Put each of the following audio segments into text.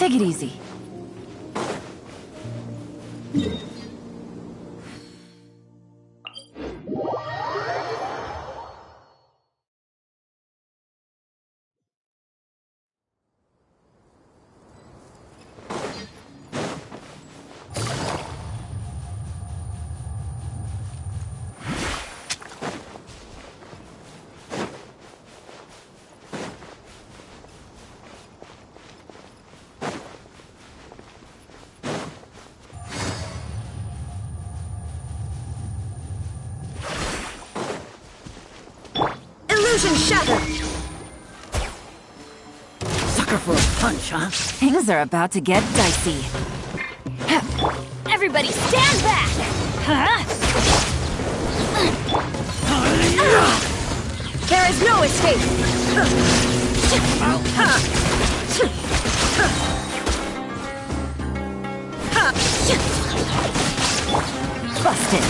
Take it easy. Illusion shattered! Sucker for a punch, huh? Things are about to get dicey. Everybody stand back! Huh? There is no escape! Busted.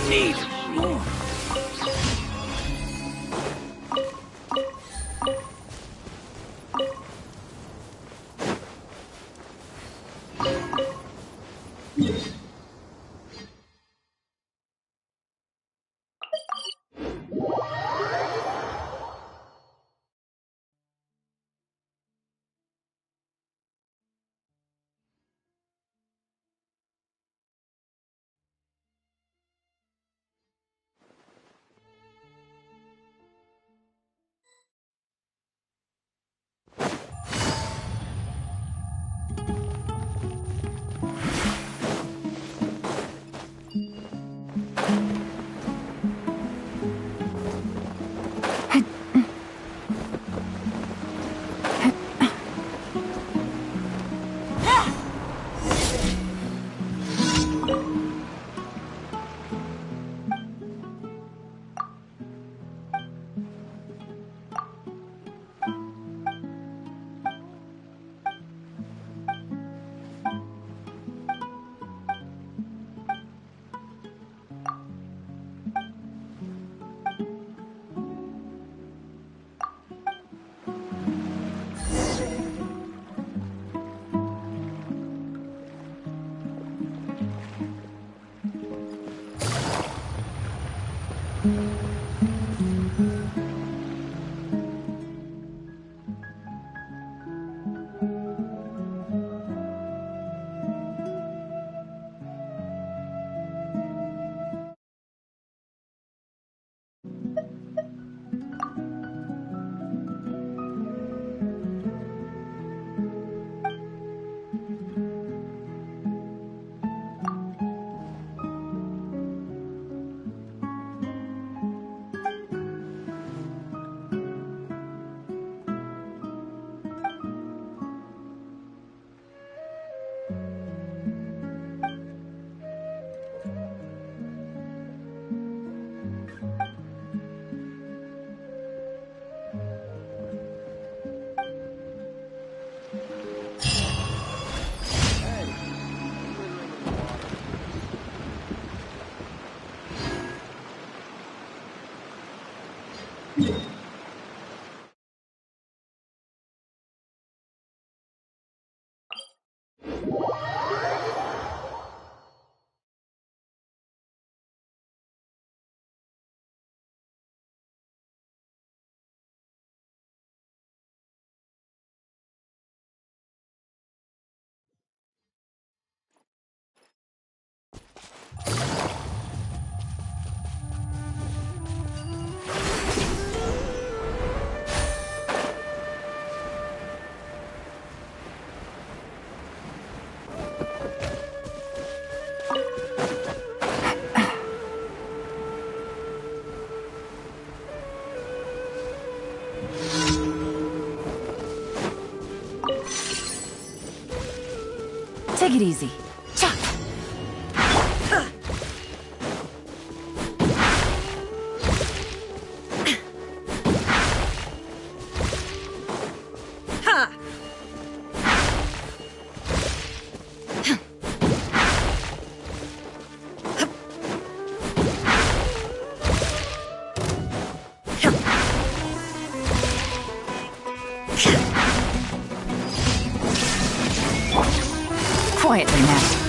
Need more. Take it easy. Cha! Ha! Quietly now.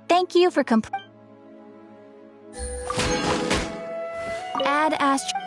Thank you for Add Astro.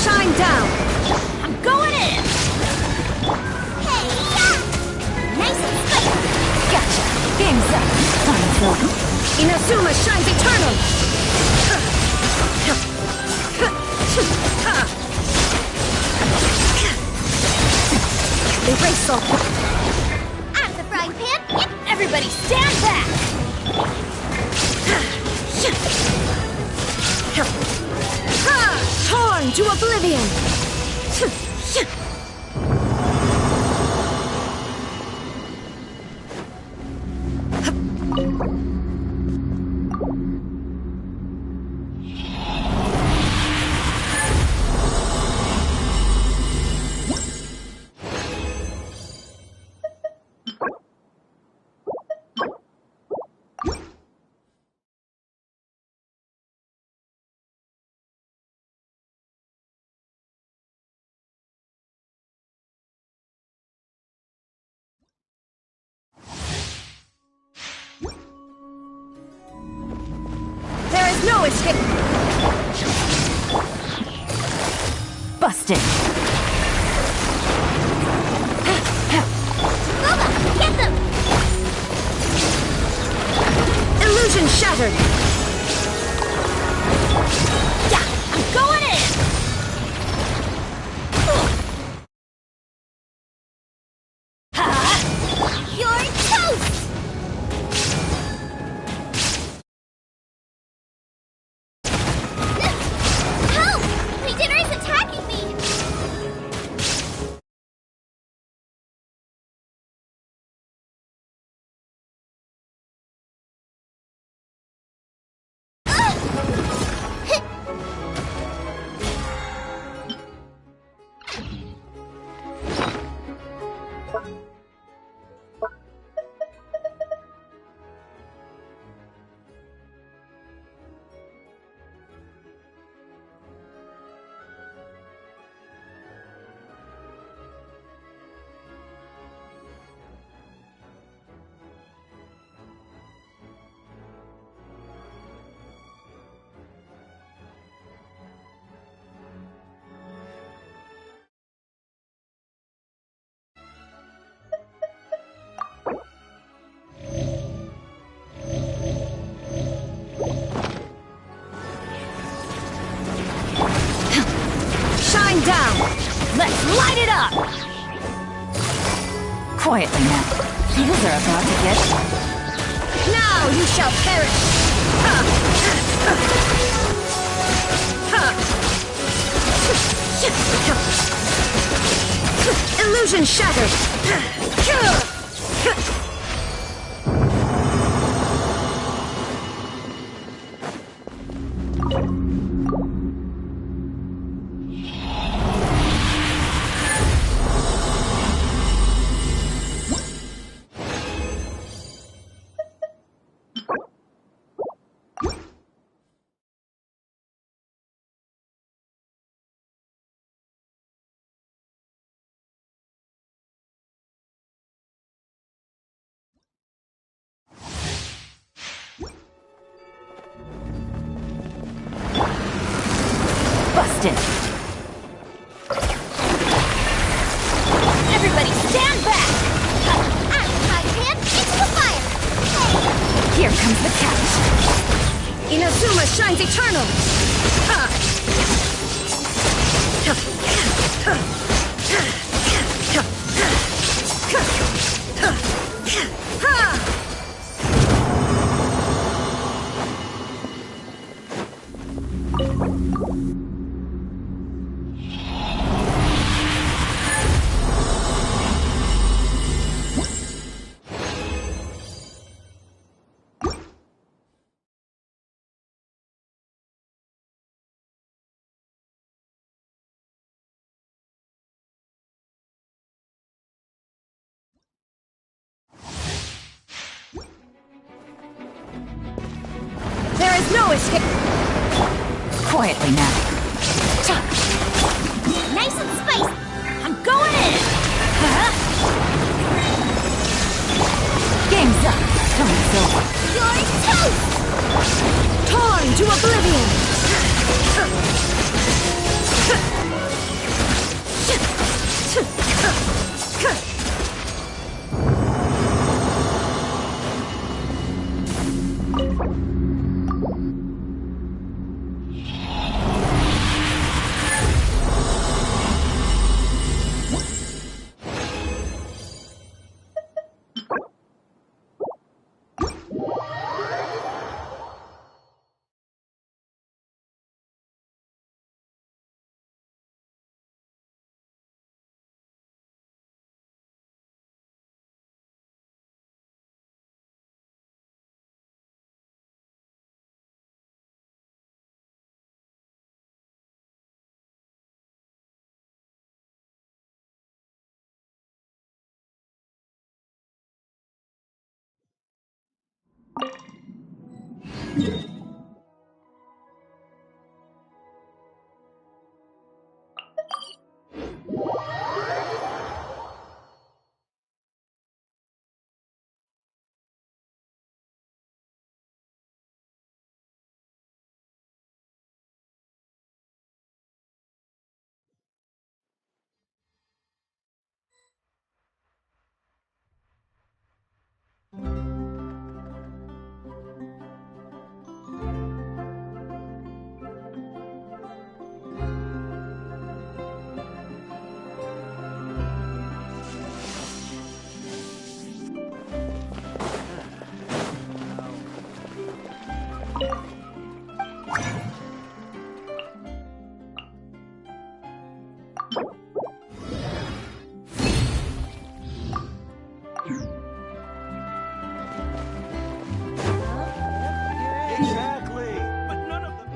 Shine down! I'm going in! Hey, nice and spicy. Gotcha. Game's up. Time's up. Inazuma shines eternal! Erase all... Out of the frying pan. Everybody stand back. Torn to oblivion! No escape! Busted. Boba, get Down! Let's light it up! Quietly now. Things are about to get... Now you shall perish! Illusion shattered! Busted! Everybody stand back! Out of my hand, into the fire! Here comes the catch! Inazuma shines eternal! There is no escape! Quietly now. Nice and spicy! I'm going in! Game's up. Time's over. You're toast! Torn to oblivion! Exactly. But none of them.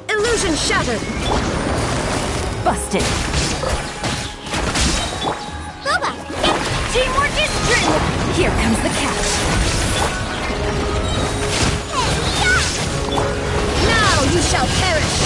Illusion shattered! Busted. Boba, teamwork is dreamwork. Here comes the catch. Now you shall perish!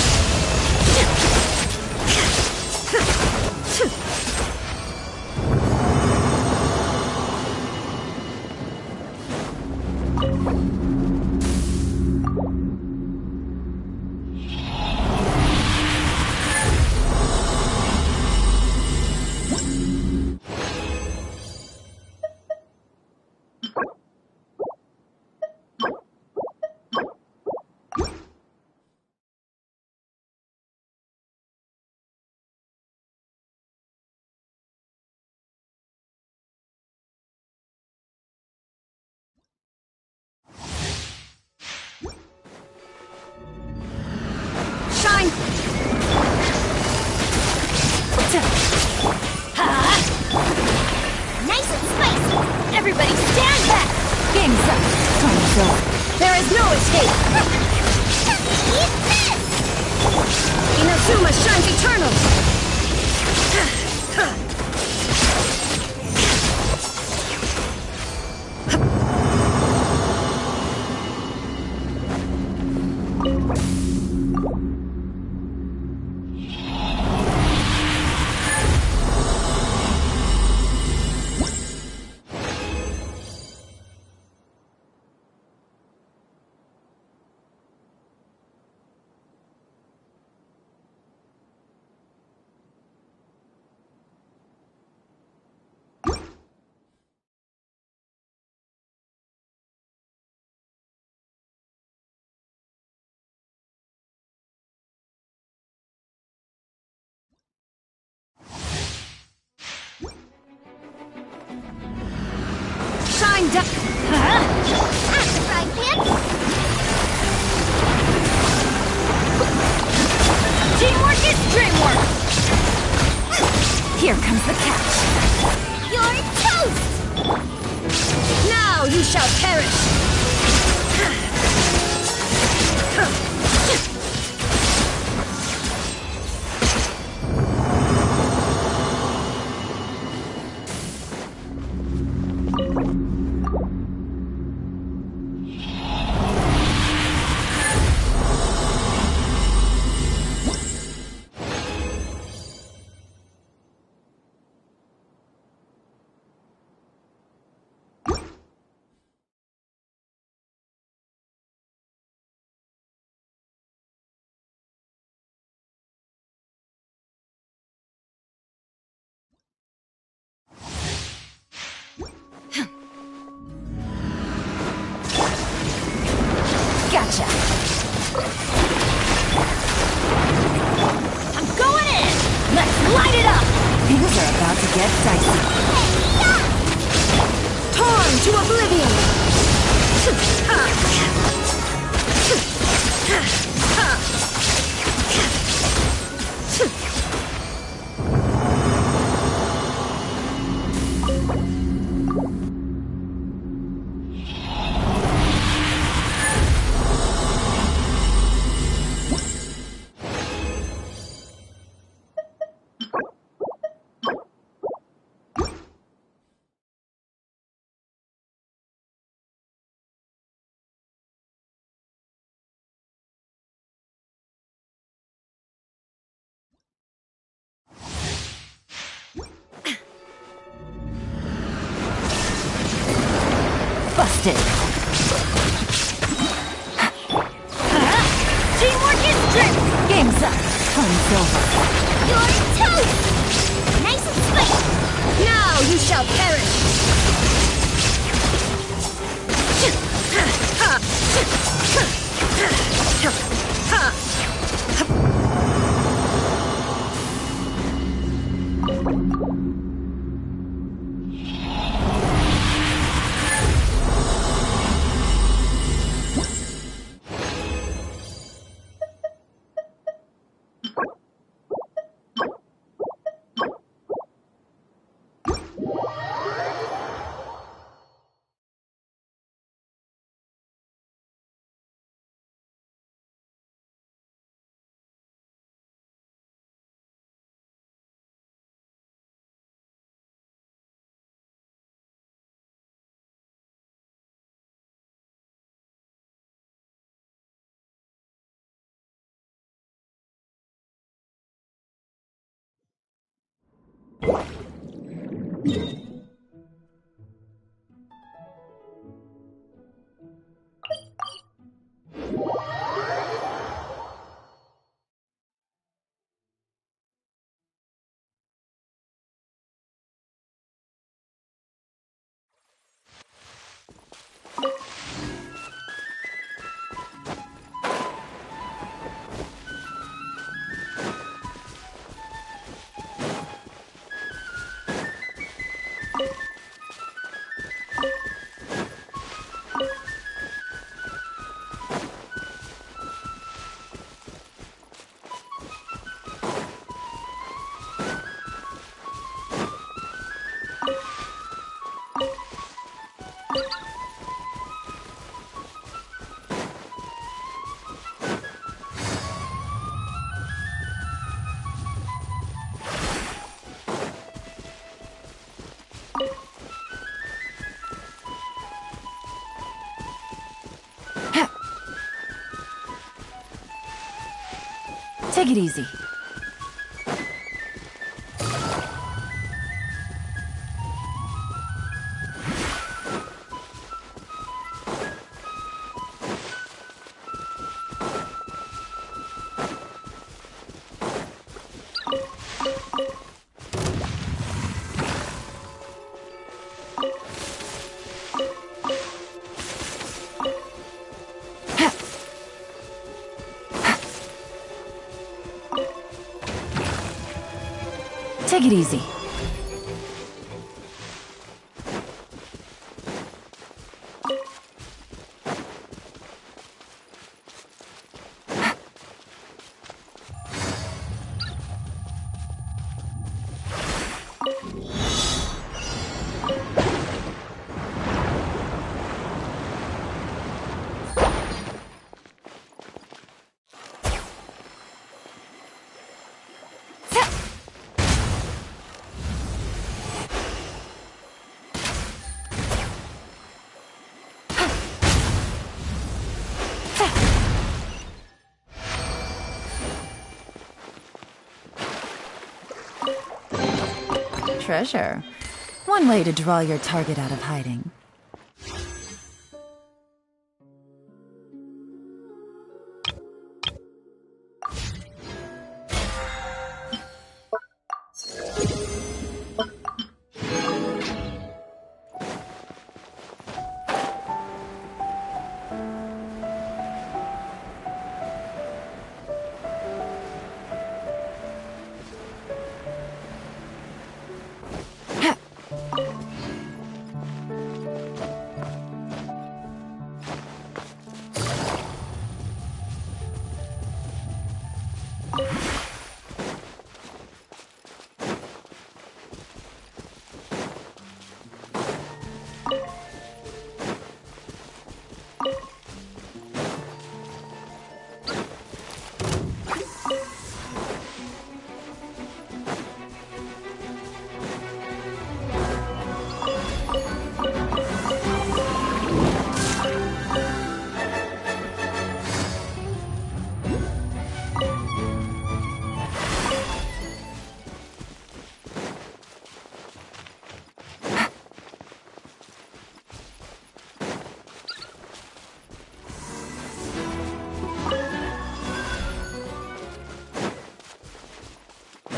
Shine! Nice and spicy. Everybody stand back. Game's up. Time's over. There is no escape! Eat this. Inazuma shines eternal! Shine down! At the frying pan. Teamwork is dreamwork. Here comes the catch. You're toast. Now you shall perish! Gotcha. I'm going in. Let's light it up. Things are about to get dicey. Torn to oblivion! Busted. Teamwork is strength! Game's up. Fun's over. You're toast! Nice and spicy! Now you shall perish! Take it easy. Take it easy. Treasure. One way to draw your target out of hiding.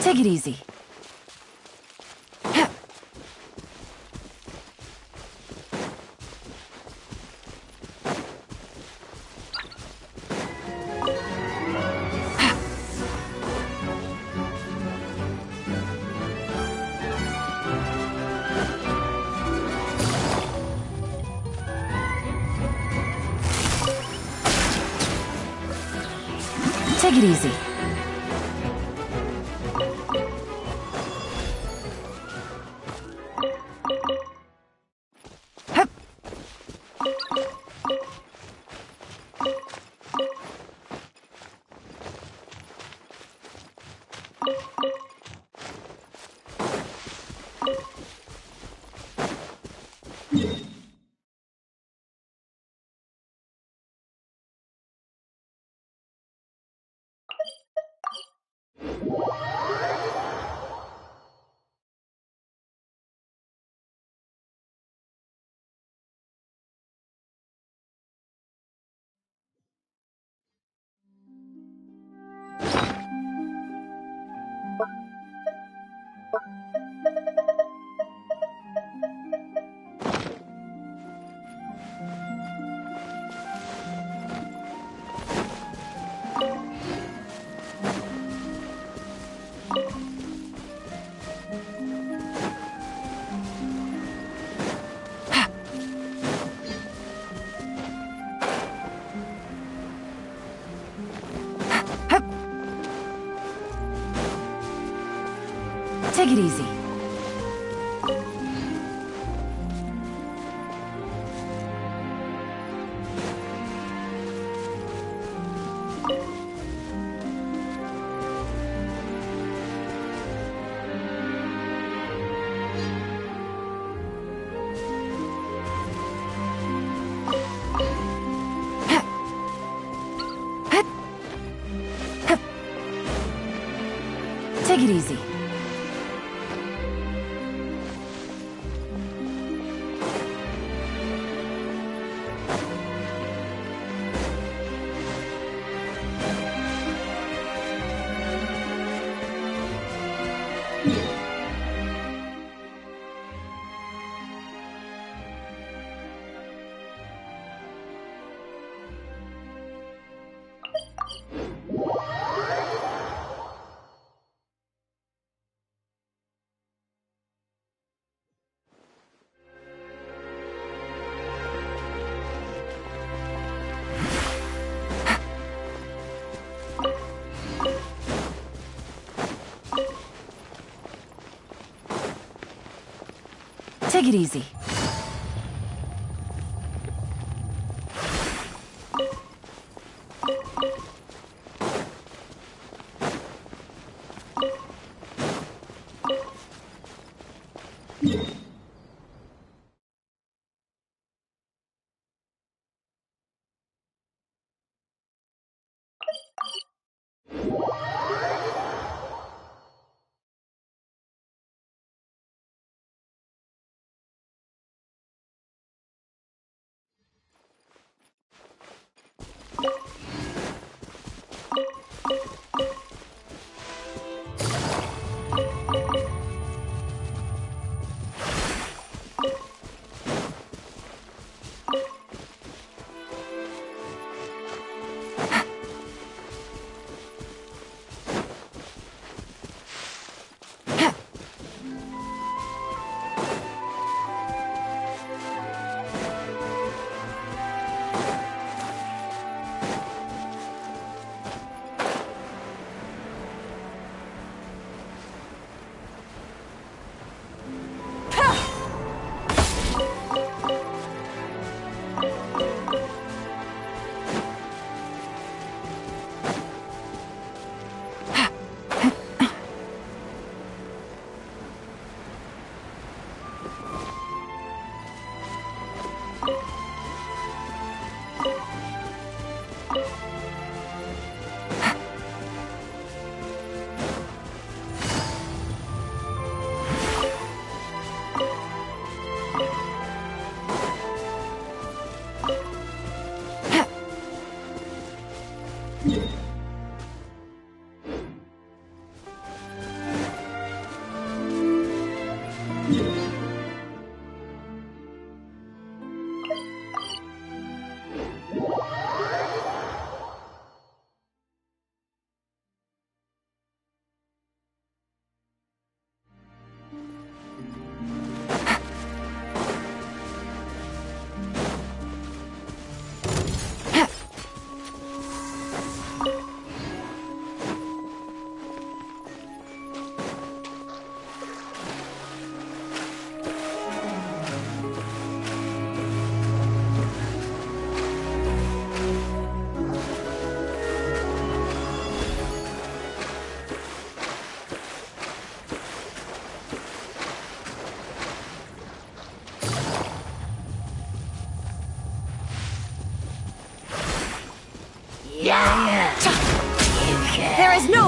Take it easy. Take it easy. Hup. Take it easy. Take it easy. Take it easy.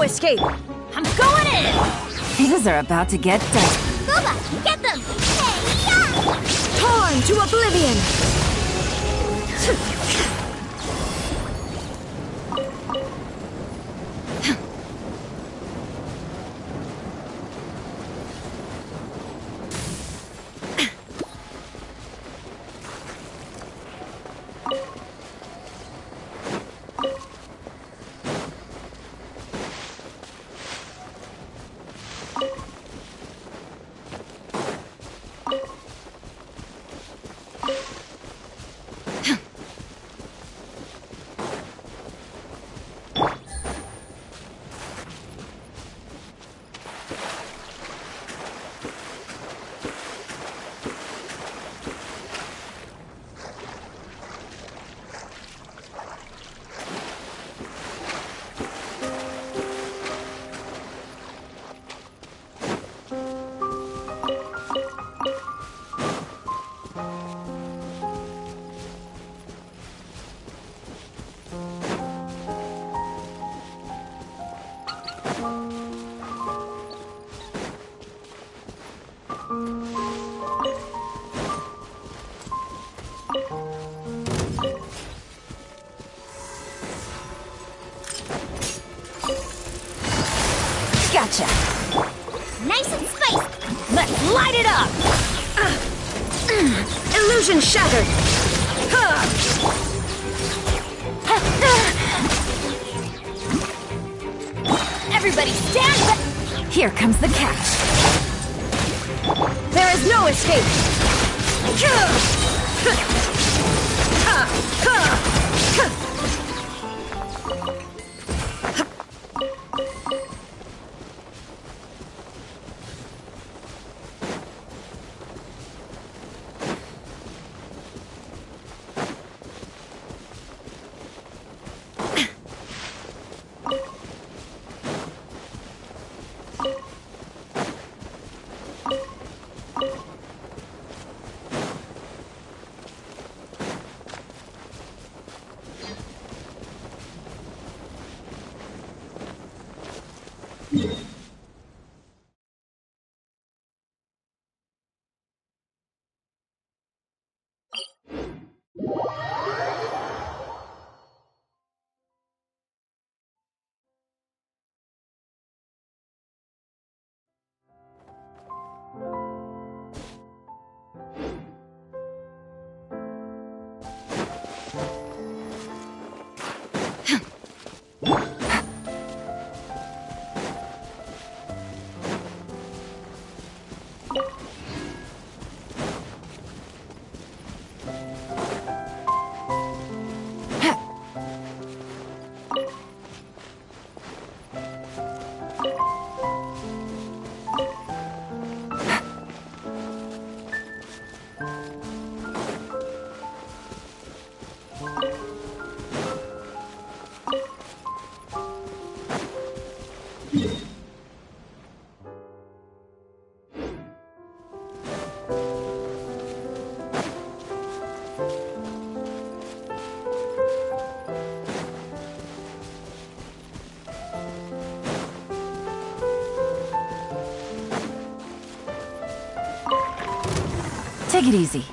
no escape! I'm going in! Things are about to get dicey. Booba, get them! Hey, yeah! Torn to oblivion! Gotcha! Nice and spicy! Let's light it up! Illusion shattered! Everybody stand back! Here comes the catch. There is no escape! Take it easy.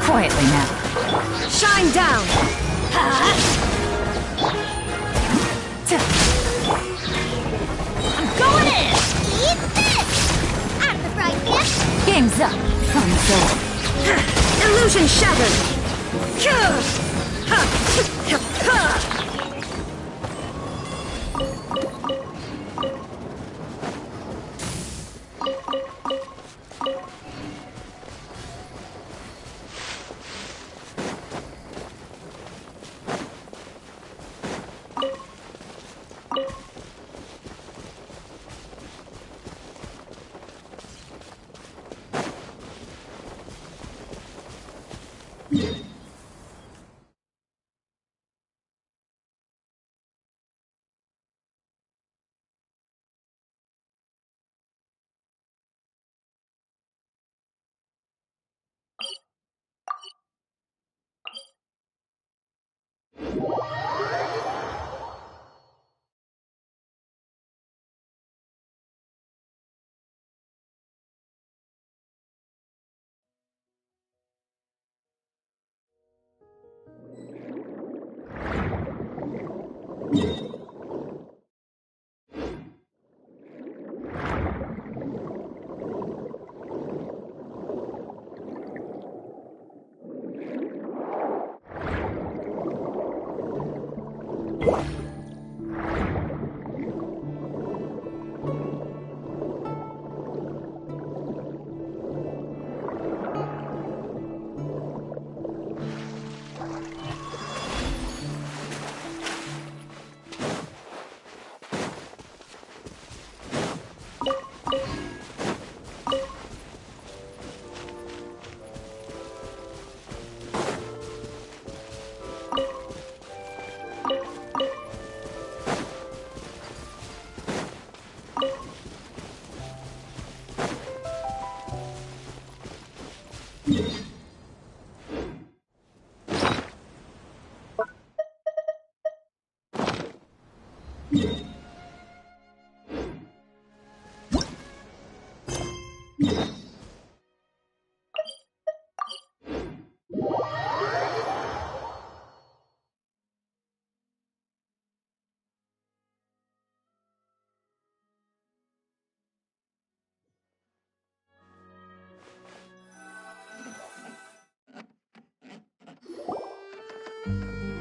Quietly now. Shine down! I'm going in! Eat this! Out of the frying pan! Game's up. Fun's over. Illusion shattered!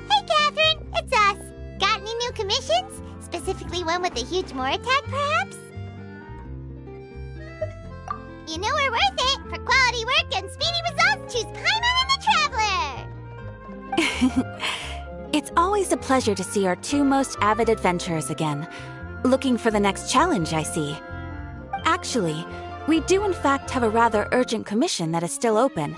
Hey, Catherine! It's us! Got any new commissions? Specifically one with a huge more attack, perhaps? You know we're worth it! For quality work and speedy results, choose Paimon and the Traveler! It's always a pleasure to see our two most avid adventurers again. Looking for the next challenge, I see. Actually, we do in fact have a rather urgent commission that is still open.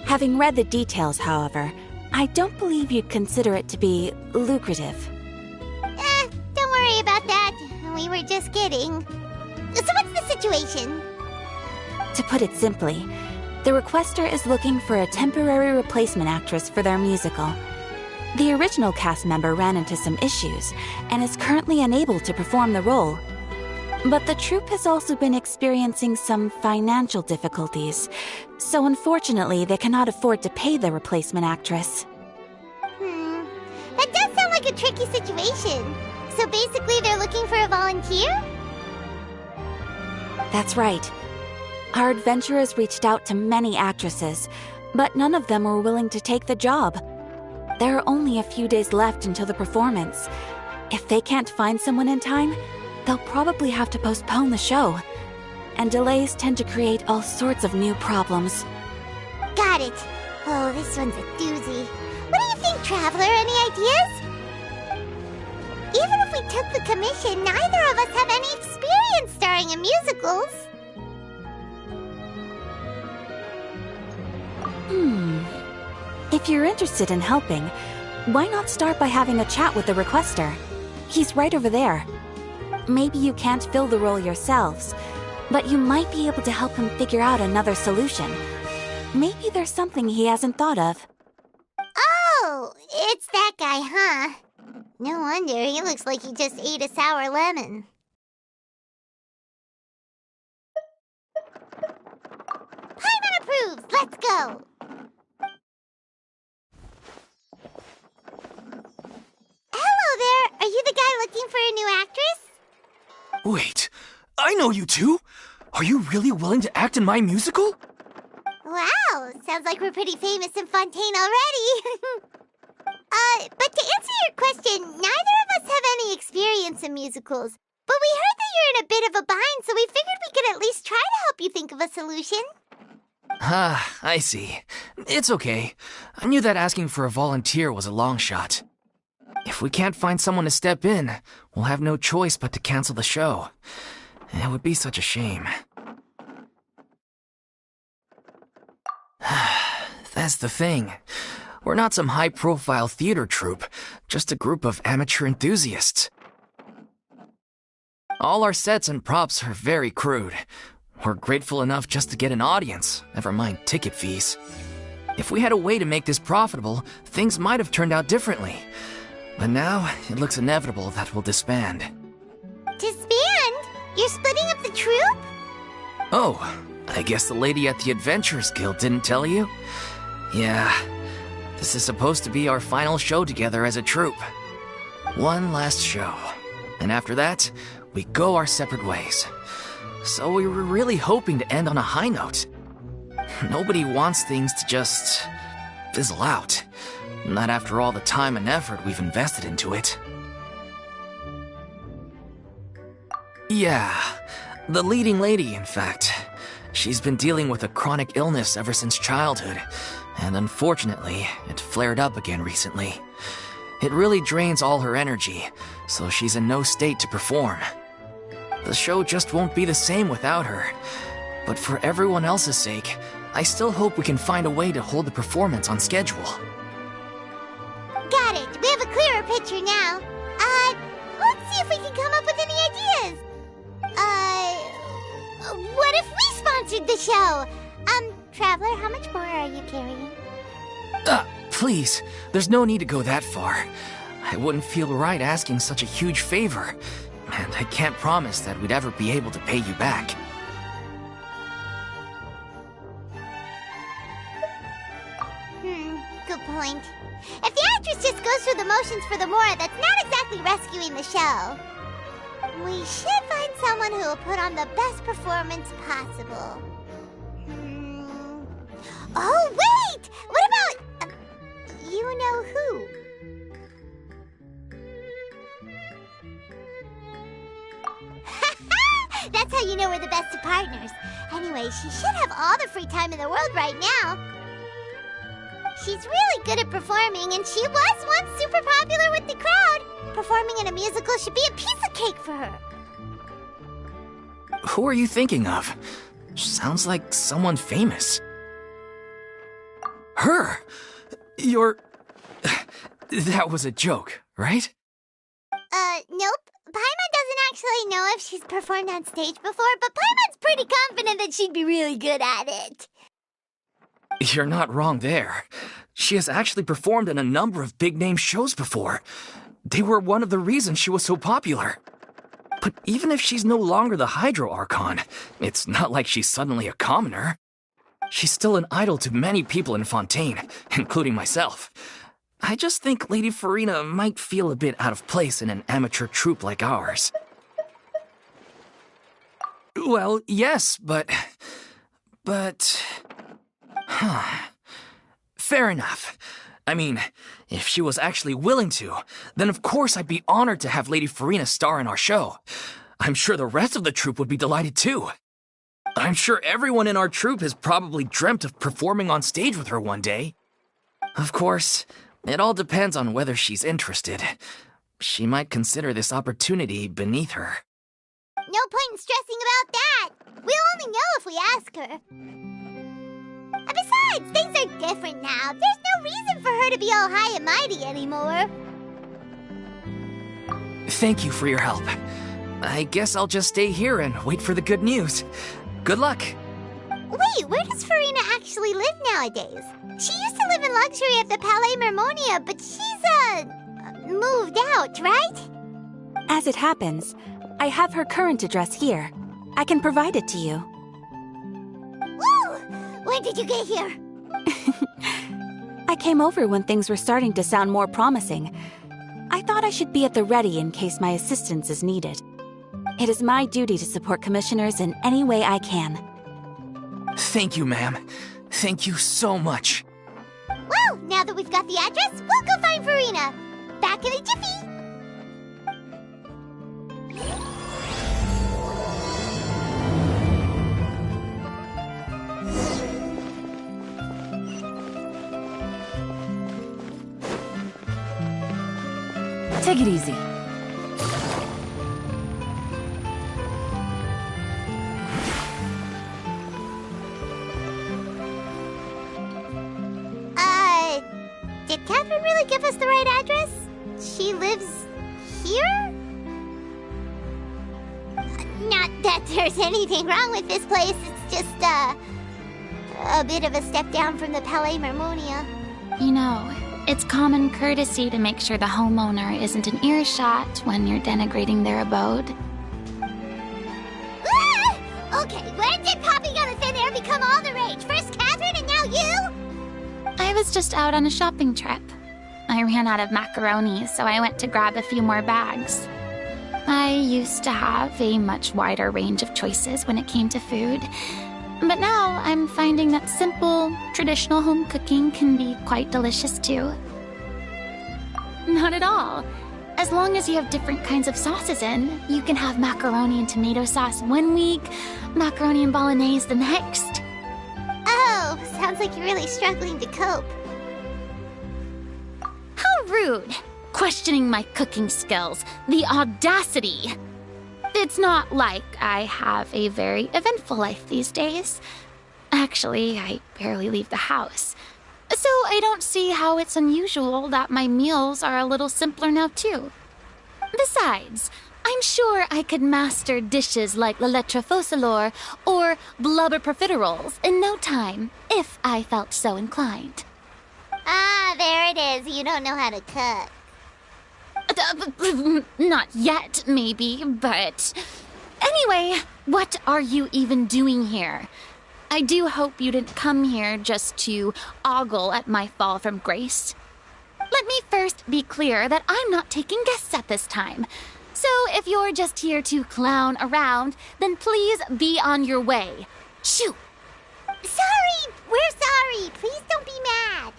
Having read the details, however, I don't believe you'd consider it to be lucrative. Don't worry about that. We were just kidding. So what's the situation? To put it simply, the requester is looking for a temporary replacement actress for their musical. The original cast member ran into some issues and is currently unable to perform the role. But the troupe has also been experiencing some financial difficulties, so unfortunately they cannot afford to pay the replacement actress. That does sound like a tricky situation. So basically they're looking for a volunteer? That's right. Our adventurers reached out to many actresses, but none of them were willing to take the job. There are only a few days left until the performance. If they can't find someone in time, they'll probably have to postpone the show. And delays tend to create all sorts of new problems. Got it. Oh, this one's a doozy. What do you think, Traveler? Any ideas? Even if we took the commission, neither of us have any experience starring in musicals. If you're interested in helping, why not start by having a chat with the requester? He's right over there. Maybe you can't fill the role yourselves, but you might be able to help him figure out another solution. Maybe there's something he hasn't thought of. Oh, it's that guy, huh? No wonder, he looks like he just ate a sour lemon. Paimon approves! Let's go! Hello there! Are you the guy looking for a new actress? Wait, I know you two! Are you really willing to act in my musical? Wow, sounds like we're pretty famous in Fontaine already. But to answer your question, neither of us have any experience in musicals. But we heard that you're in a bit of a bind, so we figured we could at least try to help you think of a solution. Ah, I see. It's okay. I knew that asking for a volunteer was a long shot. If we can't find someone to step in, we'll have no choice but to cancel the show. It would be such a shame. That's the thing. We're not some high-profile theater troupe, just a group of amateur enthusiasts. All our sets and props are very crude. We're grateful enough just to get an audience, never mind ticket fees. If we had a way to make this profitable, things might have turned out differently. But now, it looks inevitable that we'll disband. Disband? You're splitting up the troupe? Oh, I guess the lady at the Adventurers Guild didn't tell you? Yeah, this is supposed to be our final show together as a troupe. One last show. And after that, we go our separate ways. So we were really hoping to end on a high note. Nobody wants things to just fizzle out. Not after all the time and effort we've invested into it. Yeah, the leading lady, in fact. She's been dealing with a chronic illness ever since childhood, and unfortunately, it flared up again recently. It really drains all her energy, so she's in no state to perform. The show just won't be the same without her. But for everyone else's sake, I still hope we can find a way to hold the performance on schedule. Got it. We have a clearer picture now. Let's see if we can come up with any ideas. What if we sponsored the show? Traveler, how much more are you carrying? Please, there's no need to go that far. I wouldn't feel right asking such a huge favor, and I can't promise that we'd ever be able to pay you back. Good point. If the actress just goes through the motions for the Mora, that's not exactly rescuing the show. We should find someone who will put on the best performance possible. Oh, wait! What about... you know who? That's how you know we're the best of partners. Anyway, she should have all the free time in the world right now. She's really good at performing, and she was once super popular with the crowd. Performing in a musical should be a piece of cake for her. Who are you thinking of? Sounds like someone famous. Her! You're... That was a joke, right? Nope. Paimon doesn't actually know if she's performed on stage before, but Paimon's pretty confident that she'd be really good at it. You're not wrong there. She has actually performed in a number of big-name shows before. They were one of the reasons she was so popular. But even if she's no longer the Hydro Archon, it's not like she's suddenly a commoner. She's still an idol to many people in Fontaine, including myself. I just think Lady Furina might feel a bit out of place in an amateur troupe like ours. Well, yes, but... Fair enough. I mean, if she was actually willing to, then of course I'd be honored to have Lady Furina star in our show. I'm sure the rest of the troupe would be delighted too. I'm sure everyone in our troupe has probably dreamt of performing on stage with her one day. Of course, it all depends on whether she's interested. She might consider this opportunity beneath her. No point in stressing about that. We'll only know if we ask her. And besides, things are different now. There's no reason for her to be all high and mighty anymore. Thank you for your help. I guess I'll just stay here and wait for the good news. Good luck. Wait, where does Furina actually live nowadays? She used to live in luxury at the Palais Mermonia, but she's, moved out, right? As it happens, I have her current address here. I can provide it to you. Woo! When did you get here? I came over when things were starting to sound more promising. I thought I should be at the ready in case my assistance is needed. It is my duty to support commissioners in any way I can. Thank you, ma'am. Thank you so much. Well, now that we've got the address, we'll go find Furina. Back in a jiffy. Take it easy. Did Catherine really give us the right address? She lives here? Not that there's anything wrong with this place, it's just, a bit of a step down from the Palais Marmonia. You know, it's common courtesy to make sure the homeowner isn't in earshot when you're denigrating their abode. Ah! Okay, when did popping out of thin air become all the rage? First Catherine and now you? I was just out on a shopping trip. I ran out of macaroni, so I went to grab a few more bags. I used to have a much wider range of choices when it came to food, but now I'm finding that simple, traditional home cooking can be quite delicious too. Not at all. As long as you have different kinds of sauces in, you can have macaroni and tomato sauce one week, macaroni and bolognese the next. Oh, sounds like you're really struggling to cope. How rude! Questioning my cooking skills. The audacity! It's not like I have a very eventful life these days. Actually, I barely leave the house. So I don't see how it's unusual that my meals are a little simpler now too. Besides, I'm sure I could master dishes like la lettre faucilor or blubber profiteroles in no time, if I felt so inclined. Ah, there it is. You don't know how to cook. Not yet, maybe, but... Anyway, what are you even doing here? I do hope you didn't come here just to ogle at my fall from grace. Let me first be clear that I'm not taking guests at this time. So if you're just here to clown around, then please be on your way. Shoo! Sorry! We're sorry! Please don't be mad!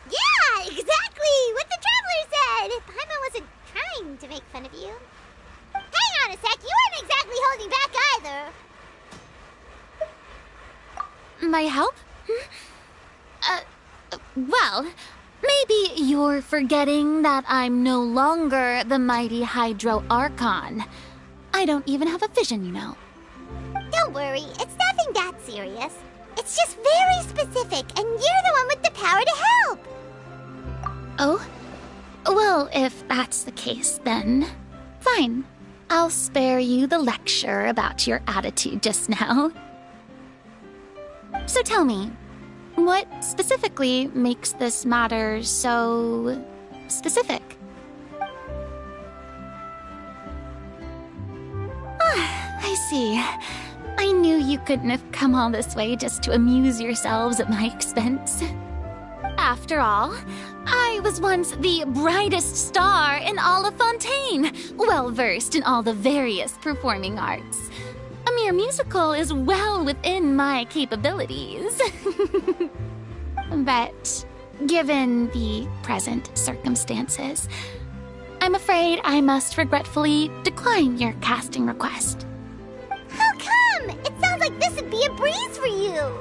Yeah, exactly! What the Traveler said! Paimon wasn't trying to make fun of you. Hang on a sec, you weren't exactly holding back either. My help? Well, maybe you're forgetting that I'm no longer the mighty Hydro Archon. I don't even have a vision, you know. Don't worry, it's nothing that serious. It's just very specific, and you're the one with the power to help. Oh? Well, if that's the case, then fine. I'll spare you the lecture about your attitude just now. So tell me, what specifically makes this matter so specific? Ah, I see. I knew you couldn't have come all this way just to amuse yourselves at my expense. After all, I was once the brightest star in all of Fontaine, well-versed in all the various performing arts. A mere musical is well within my capabilities. But given the present circumstances, I'm afraid I must regretfully decline your casting request. How come? It sounds like this would be a breeze for you.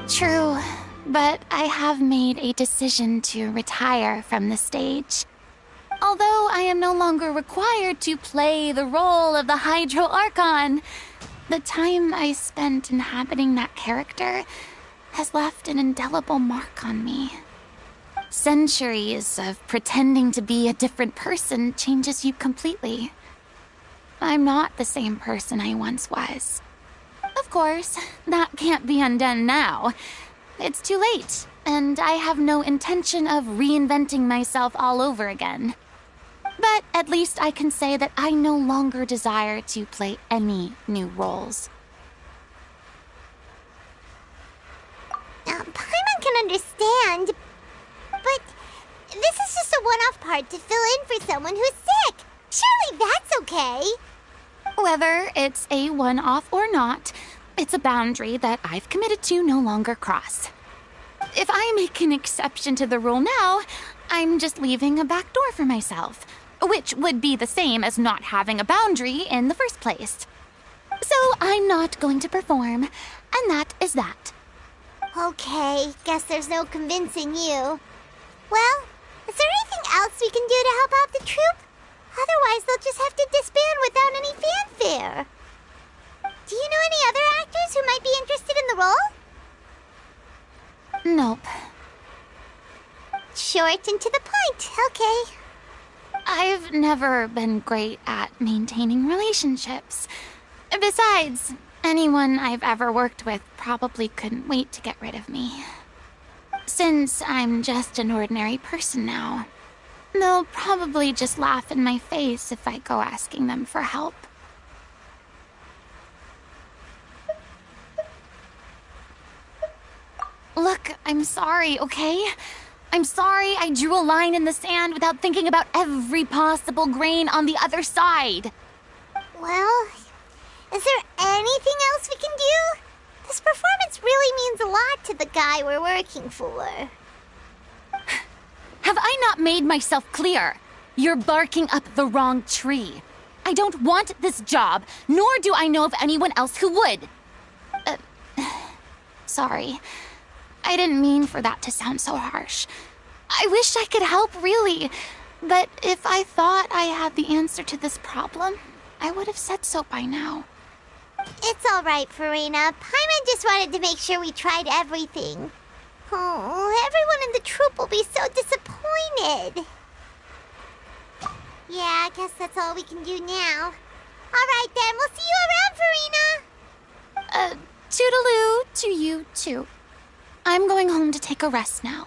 True, but I have made a decision to retire from the stage. Although I am no longer required to play the role of the Hydro Archon, the time I spent inhabiting that character has left an indelible mark on me. Centuries of pretending to be a different person changes you completely. I'm not the same person I once was. Of course, that can't be undone now. It's too late, and I have no intention of reinventing myself all over again. But at least I can say that I no longer desire to play any new roles. Paimon can understand, but this is just a one-off part to fill in for someone who's sick. Surely that's okay. Whether it's a one-off or not, it's a boundary that I've committed to no longer cross. If I make an exception to the rule now, I'm just leaving a back door for myself, which would be the same as not having a boundary in the first place. So I'm not going to perform, and that is that. Okay, guess there's no convincing you. Well, is there anything else we can do to help out the troupe? Otherwise, they'll just have to disband without any fanfare. Do you know any other actors who might be interested in the role? Nope. Short and to the point, okay. I've never been great at maintaining relationships. Besides, anyone I've ever worked with probably couldn't wait to get rid of me. Since I'm just an ordinary person now, they'll probably just laugh in my face if I go asking them for help. Look, I'm sorry, okay? I'm sorry I drew a line in the sand without thinking about every possible grain on the other side. Well, is there anything else we can do? This performance really means a lot to the guy we're working for. Have I not made myself clear? You're barking up the wrong tree. I don't want this job, nor do I know of anyone else who would. Sorry. I didn't mean for that to sound so harsh. I wish I could help, really. But if I thought I had the answer to this problem, I would have said so by now. It's all right, Furina. Paimon just wanted to make sure we tried everything. Oh, everyone in the troupe will be so disappointed. Yeah, I guess that's all we can do now. All right, then. We'll see you around, Furina. Toodaloo to you, too. I'm going home to take a rest now.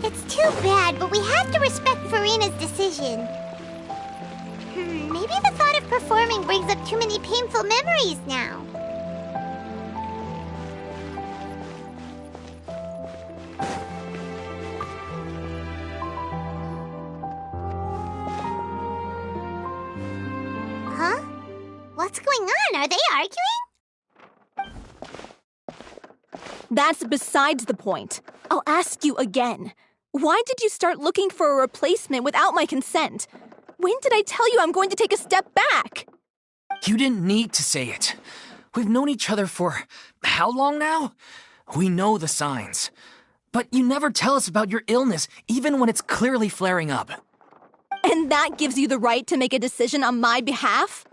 It's too bad, but we have to respect Furina's decision. Maybe the thought of performing brings up too many painful memories now. Huh? What's going on? Are they arguing? That's besides the point. I'll ask you again. Why did you start looking for a replacement without my consent? When did I tell you I'm going to take a step back? You didn't need to say it. We've known each other for how long now? We know the signs. But you never tell us about your illness, even when it's clearly flaring up. And that gives you the right to make a decision on my behalf?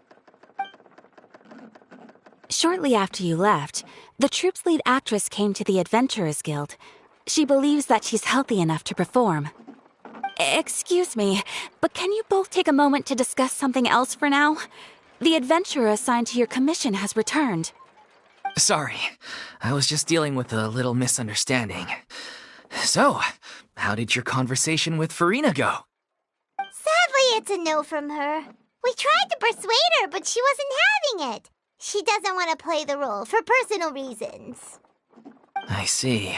Shortly after you left, the troupe's lead actress came to the Adventurers Guild. She believes that she's healthy enough to perform. Excuse me, but can you both take a moment to discuss something else for now? The adventurer assigned to your commission has returned. Sorry, I was just dealing with a little misunderstanding. So, how did your conversation with Furina go? Sadly, it's a no from her. We tried to persuade her, but she wasn't having it. She doesn't want to play the role for personal reasons. I see.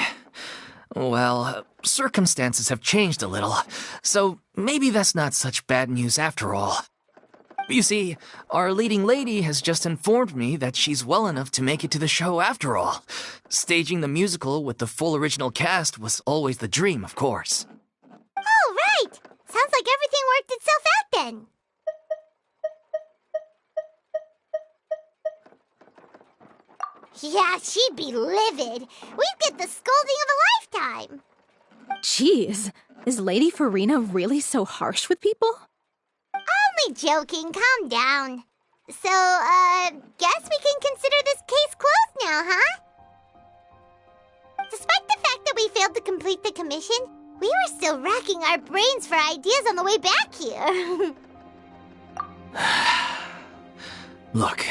Well, circumstances have changed a little, so maybe that's not such bad news after all. You see, our leading lady has just informed me that she's well enough to make it to the show after all. Staging the musical with the full original cast was always the dream, of course. Oh, right! Sounds like everything worked itself out then. Yeah, she'd be livid. We'd get the scolding of a lifetime. Jeez, is Lady Furina really so harsh with people? Only joking, calm down. So, guess we can consider this case closed now, huh? Despite the fact that we failed to complete the commission, we were still racking our brains for ideas on the way back here. Look,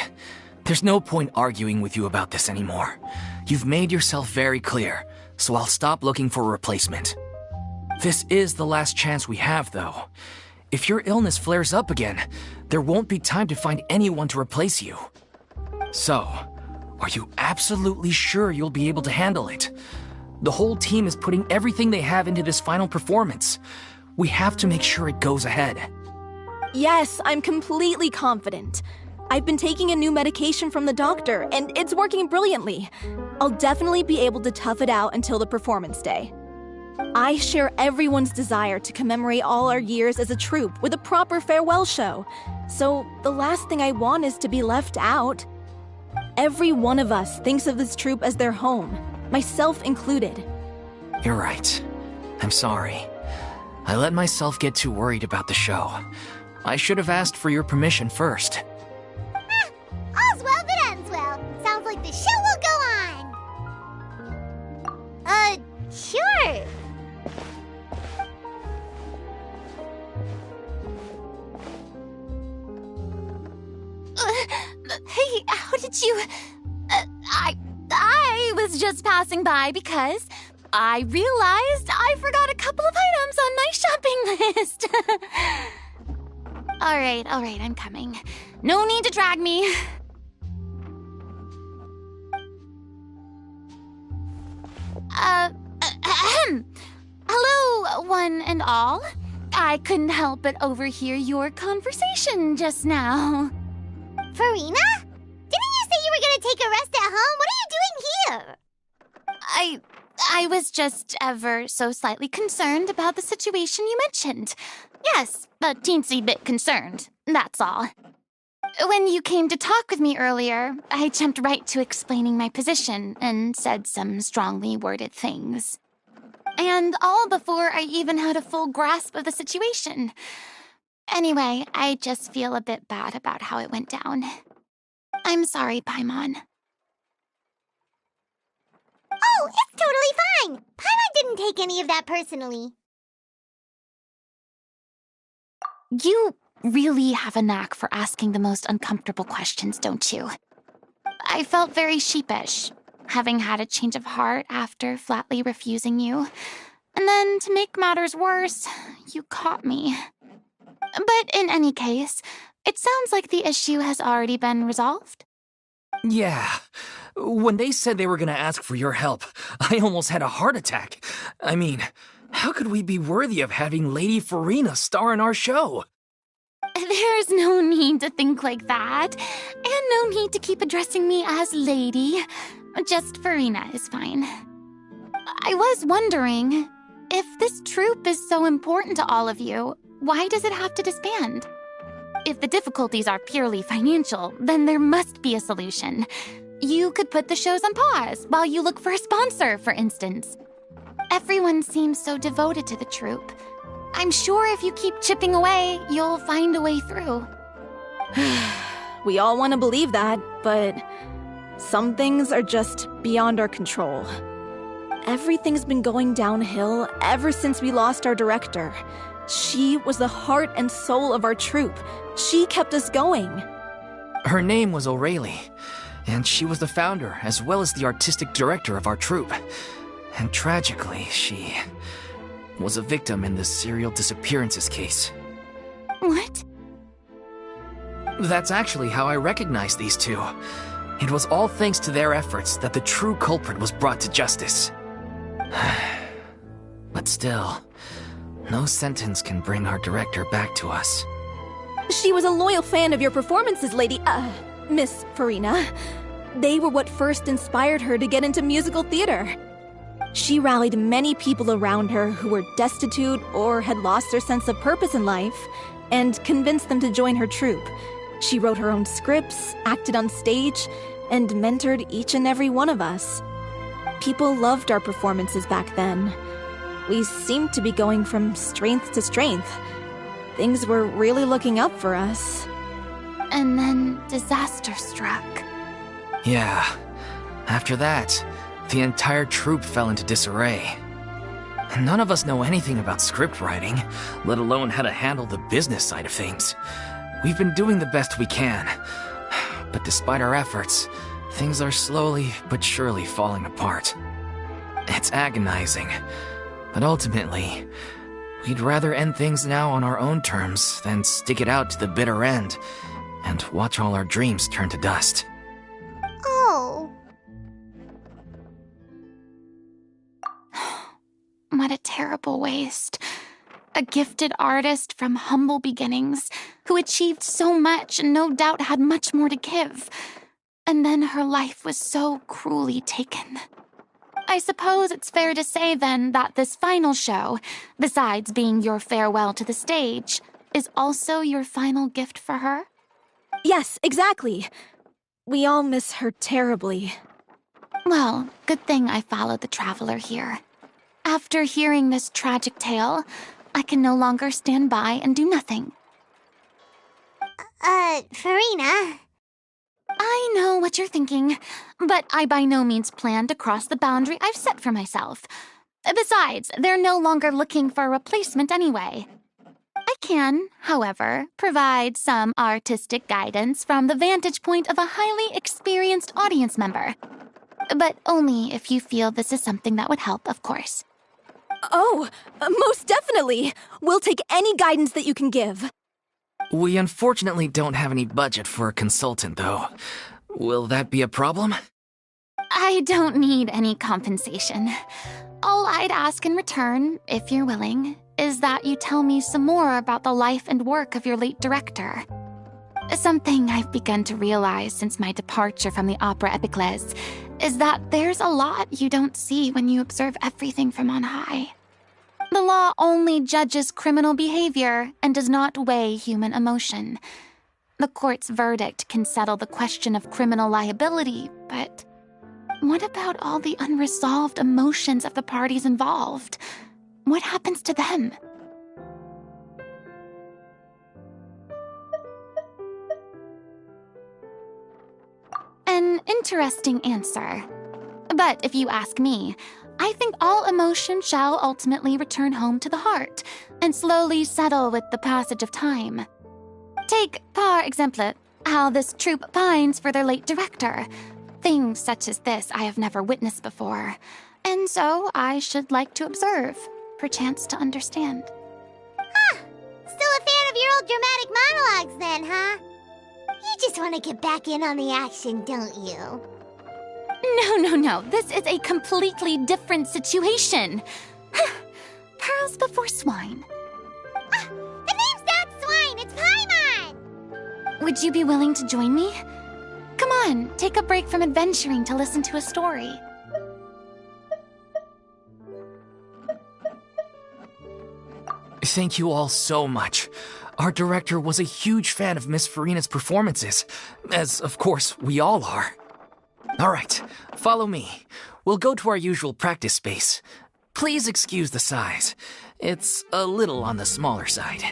there's no point arguing with you about this anymore. You've made yourself very clear, so I'll stop looking for a replacement. This is the last chance we have, though. If your illness flares up again, there won't be time to find anyone to replace you. So, are you absolutely sure you'll be able to handle it? The whole team is putting everything they have into this final performance. We have to make sure it goes ahead. Yes, I'm completely confident. I've been taking a new medication from the doctor, and it's working brilliantly. I'll definitely be able to tough it out until the performance day. I share everyone's desire to commemorate all our years as a troupe with a proper farewell show. So the last thing I want is to be left out. Every one of us thinks of this troupe as their home, myself included. You're right. I'm sorry. I let myself get too worried about the show. I should have asked for your permission first. All's well that ends well. Sounds like the show will go on. Sure. Hey, how did you... I was just passing by because I realized I forgot a couple of items on my shopping list. All right, I'm coming. No need to drag me. Hello, one and all. I couldn't help but overhear your conversation just now. Furina? Didn't you say you were gonna take a rest at home? What are you doing here? I was just ever so slightly concerned about the situation you mentioned. Yes, a teensy bit concerned, that's all. When you came to talk with me earlier, I jumped right to explaining my position and said some strongly worded things. And all before I even had a full grasp of the situation. Anyway, I just feel a bit bad about how it went down. I'm sorry, Paimon. Oh, it's totally fine. Paimon didn't take any of that personally. You really have a knack for asking the most uncomfortable questions, don't you? I felt very sheepish, having had a change of heart after flatly refusing you. And then, to make matters worse, you caught me. But in any case, it sounds like the issue has already been resolved. Yeah. When they said they were gonna ask for your help, I almost had a heart attack. I mean, how could we be worthy of having Lady Furina star in our show? There's no need to think like that, and no need to keep addressing me as Lady. Just Furina is fine. I was wondering, if this troupe is so important to all of you, why does it have to disband? If the difficulties are purely financial, then there must be a solution. You could put the shows on pause while you look for a sponsor, for instance. Everyone seems so devoted to the troupe. I'm sure if you keep chipping away, you'll find a way through. We all want to believe that, but some things are just beyond our control. Everything's been going downhill ever since we lost our director. She was the heart and soul of our troupe. She kept us going. Her name was O'Reilly, and she was the founder as well as the artistic director of our troupe. And tragically, she was a victim in the serial disappearances case. What? That's actually how I recognized these two. It was all thanks to their efforts that the true culprit was brought to justice. But still, no sentence can bring our director back to us. She was a loyal fan of your performances, Miss Furina. They were what first inspired her to get into musical theater. She rallied many people around her who were destitute or had lost their sense of purpose in life, and convinced them to join her troupe. She wrote her own scripts, acted on stage, and mentored each and every one of us. People loved our performances back then. We seemed to be going from strength to strength. Things were really looking up for us. And then disaster struck. Yeah. After that, the entire troupe fell into disarray. None of us know anything about script writing, let alone how to handle the business side of things. We've been doing the best we can, but despite our efforts, things are slowly but surely falling apart. It's agonizing, but ultimately, we'd rather end things now on our own terms than stick it out to the bitter end and watch all our dreams turn to dust. Oh. What a terrible waste. A gifted artist from humble beginnings who achieved so much and no doubt had much more to give. And then her life was so cruelly taken. I suppose it's fair to say then that this final show, besides being your farewell to the stage, is also your final gift for her? Yes, exactly. We all miss her terribly. Well, good thing I followed the traveler here. After hearing this tragic tale, I can no longer stand by and do nothing. Furina. I know what you're thinking, but I by no means plan to cross the boundary I've set for myself. Besides, they're no longer looking for a replacement anyway. I can, however, provide some artistic guidance from the vantage point of a highly experienced audience member. But only if you feel this is something that would help, of course. Oh, most definitely! We'll take any guidance that you can give. We unfortunately don't have any budget for a consultant, though. Will that be a problem? I don't need any compensation. All I'd ask in return, if you're willing, is that you tell me some more about the life and work of your late director. Something I've begun to realize since my departure from the Opera Epiclese is that there's a lot you don't see when you observe everything from on high. The law only judges criminal behavior and does not weigh human emotion. The court's verdict can settle the question of criminal liability, but what about all the unresolved emotions of the parties involved? What happens to them? An interesting answer. But if you ask me, I think all emotion shall ultimately return home to the heart and slowly settle with the passage of time. Take, par exemple, how this troupe pines for their late director. Things such as this I have never witnessed before, and so I should like to observe, perchance to understand. Huh. Still a fan of your old dramatic monologues then, huh? You just want to get back in on the action, don't you? No. This is a completely different situation. Pearls before swine. Ah, the name's not Swine, it's Paimon! Would you be willing to join me? Come on, take a break from adventuring to listen to a story. Thank you all so much. Our director was a huge fan of Miss Furina's performances, as of course we all are. All right, follow me. We'll go to our usual practice space. Please excuse the size. It's a little on the smaller side.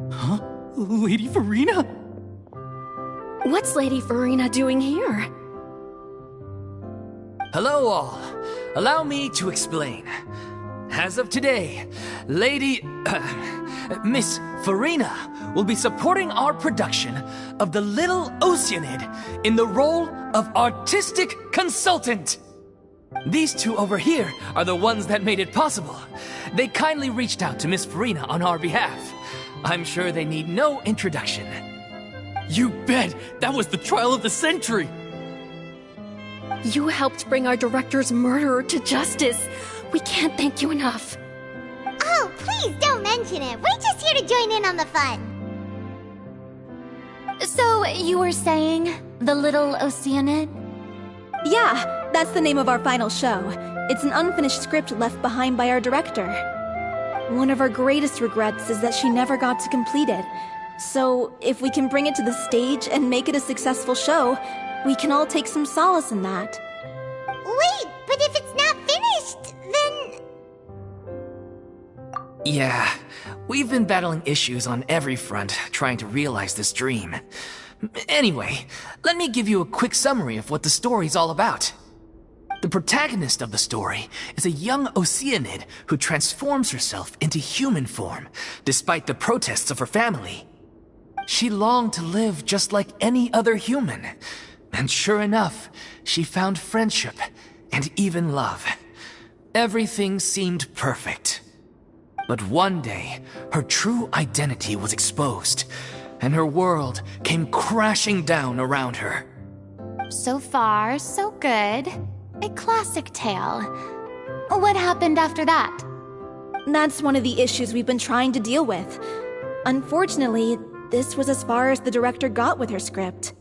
Huh? Lady Furina? What's Lady Furina doing here? Hello all. Allow me to explain. as of today, Lady... Miss Furina will be supporting our production of The Little Oceanid in the role of artistic consultant. These two over here are the ones that made it possible. They kindly reached out to Miss Furina on our behalf. I'm sure they need no introduction. You bet! That was the trial of the century! You helped bring our director's murderer to justice. We can't thank you enough. Oh, please don't mention it. We're just here to join in on the fun. So, you were saying The Little Oceanid? Yeah, that's the name of our final show. It's an unfinished script left behind by our director. One of our greatest regrets is that she never got to complete it. So, if we can bring it to the stage and make it a successful show, we can all take some solace in that. Wait, but if it's not finished, then... Yeah, we've been battling issues on every front trying to realize this dream. Anyway, let me give you a quick summary of what the story's all about. The protagonist of the story is a young Oceanid who transforms herself into human form, despite the protests of her family. She longed to live just like any other human, and sure enough, she found friendship and even love. Everything seemed perfect. But one day, her true identity was exposed, and her world came crashing down around her. So far, so good. A classic tale. What happened after that? That's one of the issues we've been trying to deal with. Unfortunately, this was as far as the director got with her script.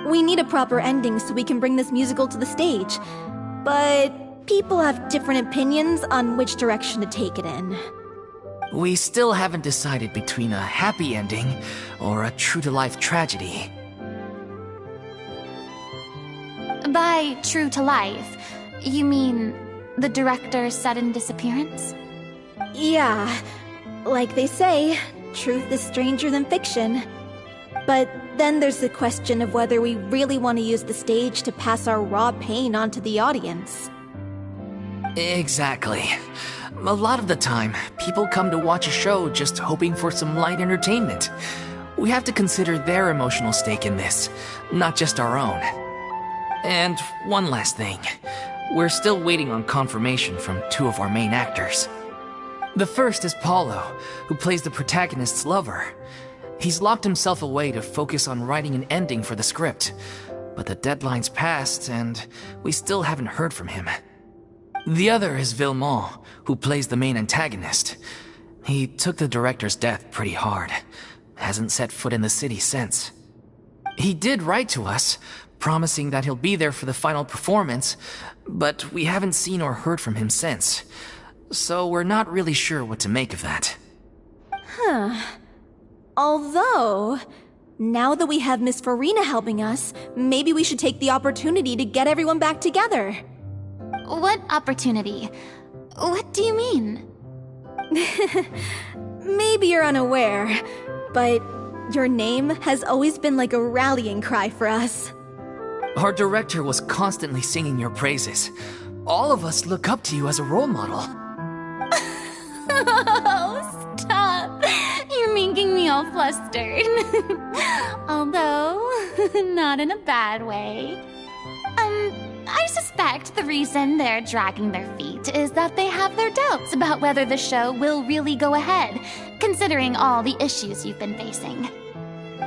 We need a proper ending so we can bring this musical to the stage. But people have different opinions on which direction to take it in. We still haven't decided between a happy ending or a true-to-life tragedy. By true to life, you mean the director's sudden disappearance? Yeah, like they say, truth is stranger than fiction. But then there's the question of whether we really want to use the stage to pass our raw pain onto the audience. Exactly. A lot of the time, people come to watch a show just hoping for some light entertainment. We have to consider their emotional stake in this, not just our own. And one last thing. We're still waiting on confirmation from two of our main actors. The first is Paulo, who plays the protagonist's lover. He's locked himself away to focus on writing an ending for the script, but the deadline's passed and we still haven't heard from him. The other is Villemont, who plays the main antagonist. He took the director's death pretty hard. Hasn't set foot in the city since. He did write to us, promising that he'll be there for the final performance, but we haven't seen or heard from him since. So we're not really sure what to make of that. Although, now that we have Miss Furina helping us, maybe we should take the opportunity to get everyone back together. What opportunity? What do you mean? Maybe you're unaware, but your name has always been like a rallying cry for us. Our director was constantly singing your praises. All of us look up to you as a role model. Oh, stop! You're making me all flustered. Although, not in a bad way. I suspect the reason they're dragging their feet is that they have their doubts about whether the show will really go ahead, considering all the issues you've been facing.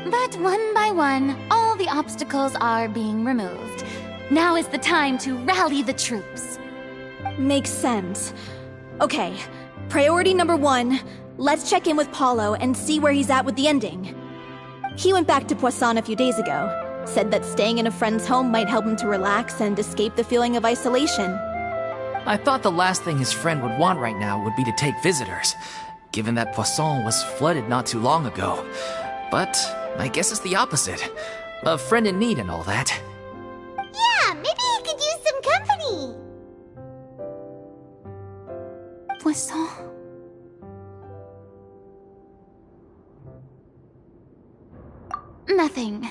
But one by one, all the obstacles are being removed. Now is the time to rally the troops. Makes sense. Okay, priority number 1, let's check in with Paulo and see where he's at with the ending. He went back to Poisson a few days ago. Said that staying in a friend's home might help him to relax and escape the feeling of isolation. I thought the last thing his friend would want right now would be to take visitors, given that Poisson was flooded not too long ago. But I guess it's the opposite. A friend in need and all that. Yeah, maybe he could use some company. Poisson. Nothing.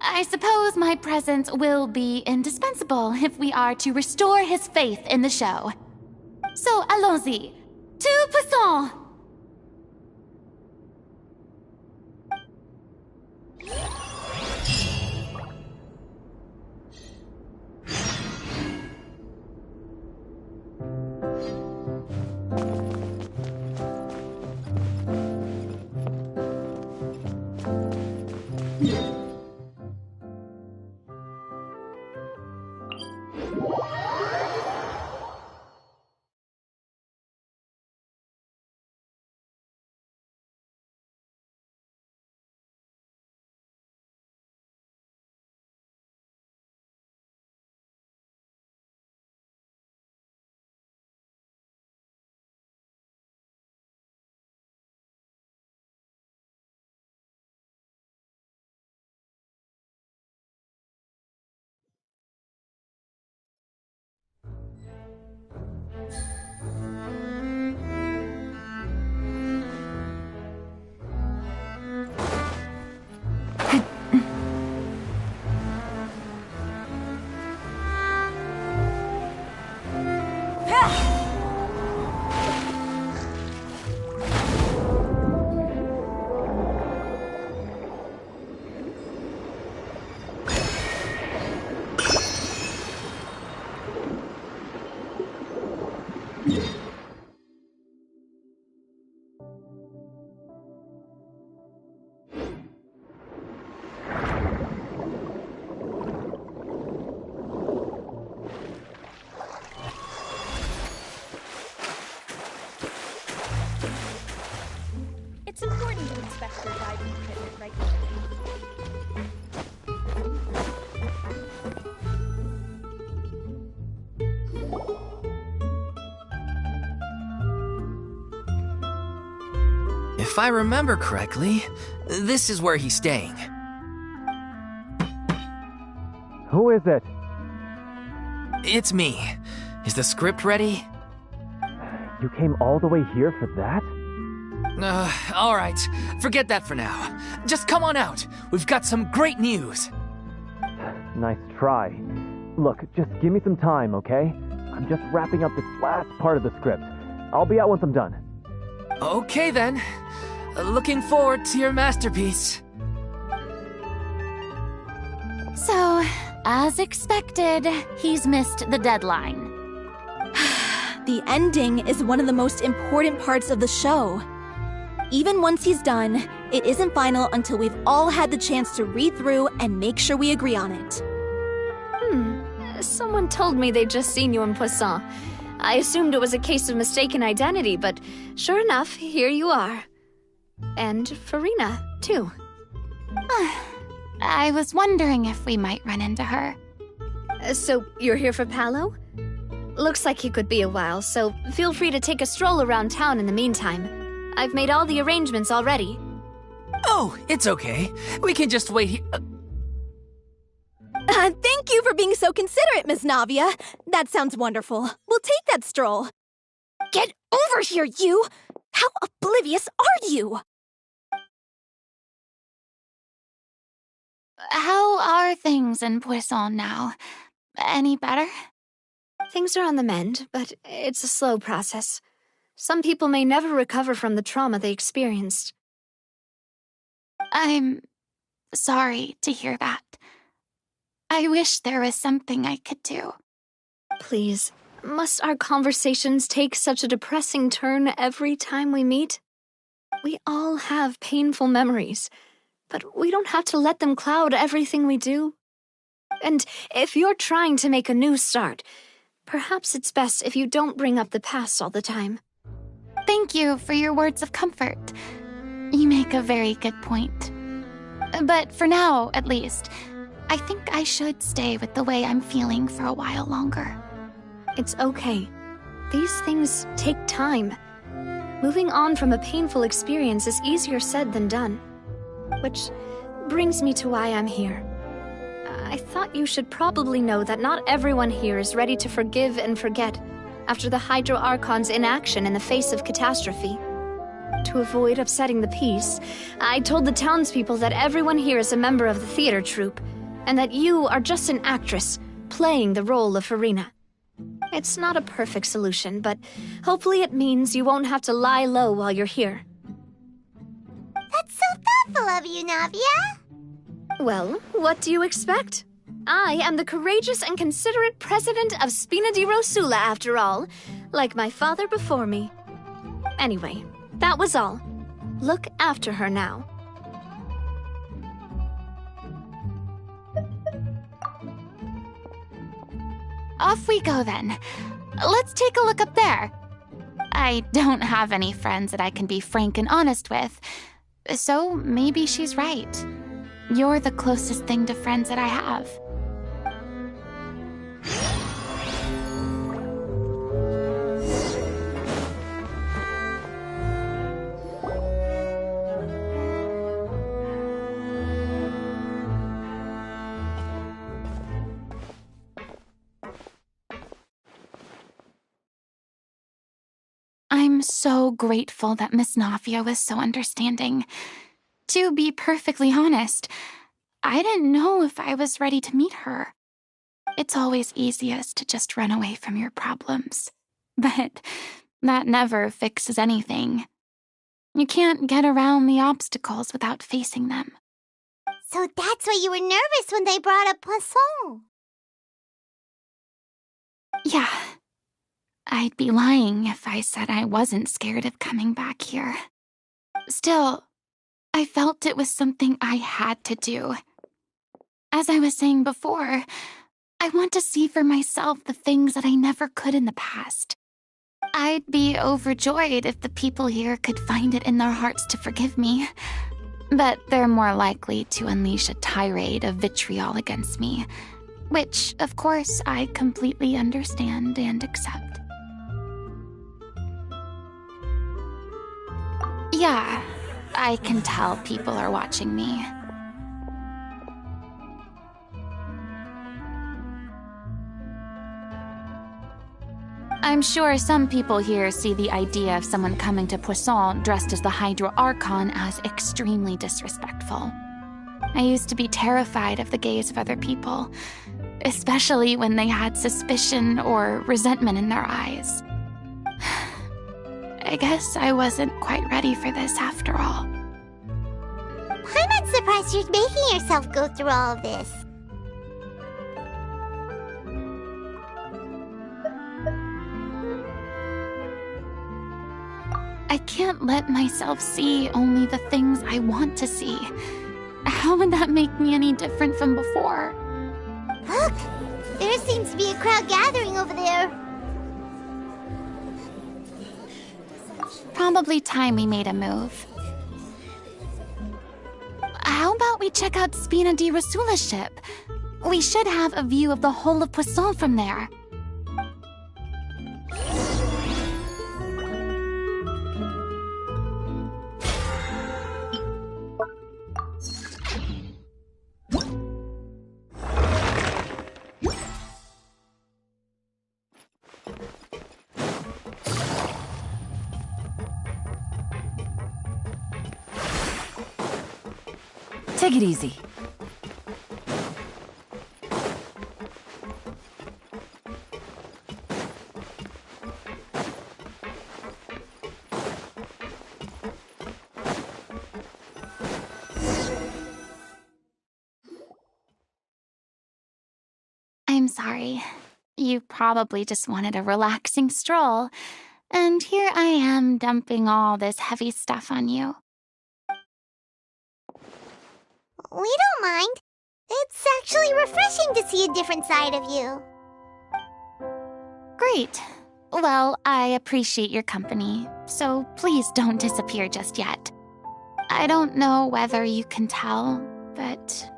I suppose my presence will be indispensable if we are to restore his faith in the show. So, allons-y. Tout puissant! It's important to inspect your diving equipment regularly. If I remember correctly, this is where he's staying. Who is it? It's me. Is the script ready? You came all the way here for that? All right. Forget that for now. Just come on out. We've got some great news. Nice try. Look, just give me some time, okay? I'm just wrapping up this last part of the script. I'll be out once I'm done. Okay then. Looking forward to your masterpiece. So, as expected, he's missed the deadline. The ending is one of the most important parts of the show. Even once he's done, it isn't final until we've all had the chance to read through and make sure we agree on it. Someone told me they'd just seen you in Poisson. I assumed it was a case of mistaken identity, but sure enough, here you are. And Furina, too. I was wondering if we might run into her. So, you're here for Paolo? Looks like he could be a while, so feel free to take a stroll around town in the meantime. I've made all the arrangements already. Oh, it's okay. We can just wait here. Thank you for being so considerate, Miss Navia. That sounds wonderful. We'll take that stroll. Get over here, you! How oblivious are you? How are things in Poisson now? Any better? Things are on the mend, but it's a slow process. Some people may never recover from the trauma they experienced. I'm sorry to hear that. I wish there was something I could do. Please, must our conversations take such a depressing turn every time we meet? We all have painful memories, but we don't have to let them cloud everything we do. And if you're trying to make a new start, perhaps it's best if you don't bring up the past all the time. Thank you for your words of comfort. You make a very good point. But for now, at least, I think I should stay with the way I'm feeling for a while longer. It's okay. These things take time. Moving on from a painful experience is easier said than done. Which brings me to why I'm here. I thought you should probably know that not everyone here is ready to forgive and forget after the Hydro Archon's inaction in the face of catastrophe. To avoid upsetting the peace, I told the townspeople that everyone here is a member of the theater troupe, and that you are just an actress playing the role of Furina. It's not a perfect solution, but hopefully it means you won't have to lie low while you're here. That's so thoughtful of you, Navia. Well, what do you expect? I am the courageous and considerate president of Spina di Rosula, after all, like my father before me. Anyway, that was all. Look after her now. Off we go then. Let's take a look up there. I don't have any friends that I can be frank and honest with, so maybe she's right. You're the closest thing to friends that I have. I'm so grateful that Miss Nafia was so understanding. To be perfectly honest, I didn't know if I was ready to meet her. It's always easiest to just run away from your problems. But that never fixes anything. You can't get around the obstacles without facing them. So that's why you were nervous when they brought up Poisson. Yeah. I'd be lying if I said I wasn't scared of coming back here. Still, I felt it was something I had to do. As I was saying before, I want to see for myself the things that I never could in the past. I'd be overjoyed if the people here could find it in their hearts to forgive me. But they're more likely to unleash a tirade of vitriol against me, which, of course, I completely understand and accept. Yeah, I can tell people are watching me. I'm sure some people here see the idea of someone coming to Poisson dressed as the Hydra Archon as extremely disrespectful. I used to be terrified of the gaze of other people, especially when they had suspicion or resentment in their eyes. I guess I wasn't quite ready for this after all. I'm not surprised you're making yourself go through all of this. I can't let myself see only the things I want to see. How would that make me any different from before? Look! There seems to be a crowd gathering over there. Probably time we made a move. How about we check out Spina di Rosula's ship? We should have a view of the whole of Poisson from there. Take it easy. I'm sorry. You probably just wanted a relaxing stroll, and here I am dumping all this heavy stuff on you. We don't mind. It's actually refreshing to see a different side of you. Great. Well, I appreciate your company, so please don't disappear just yet. I don't know whether you can tell, but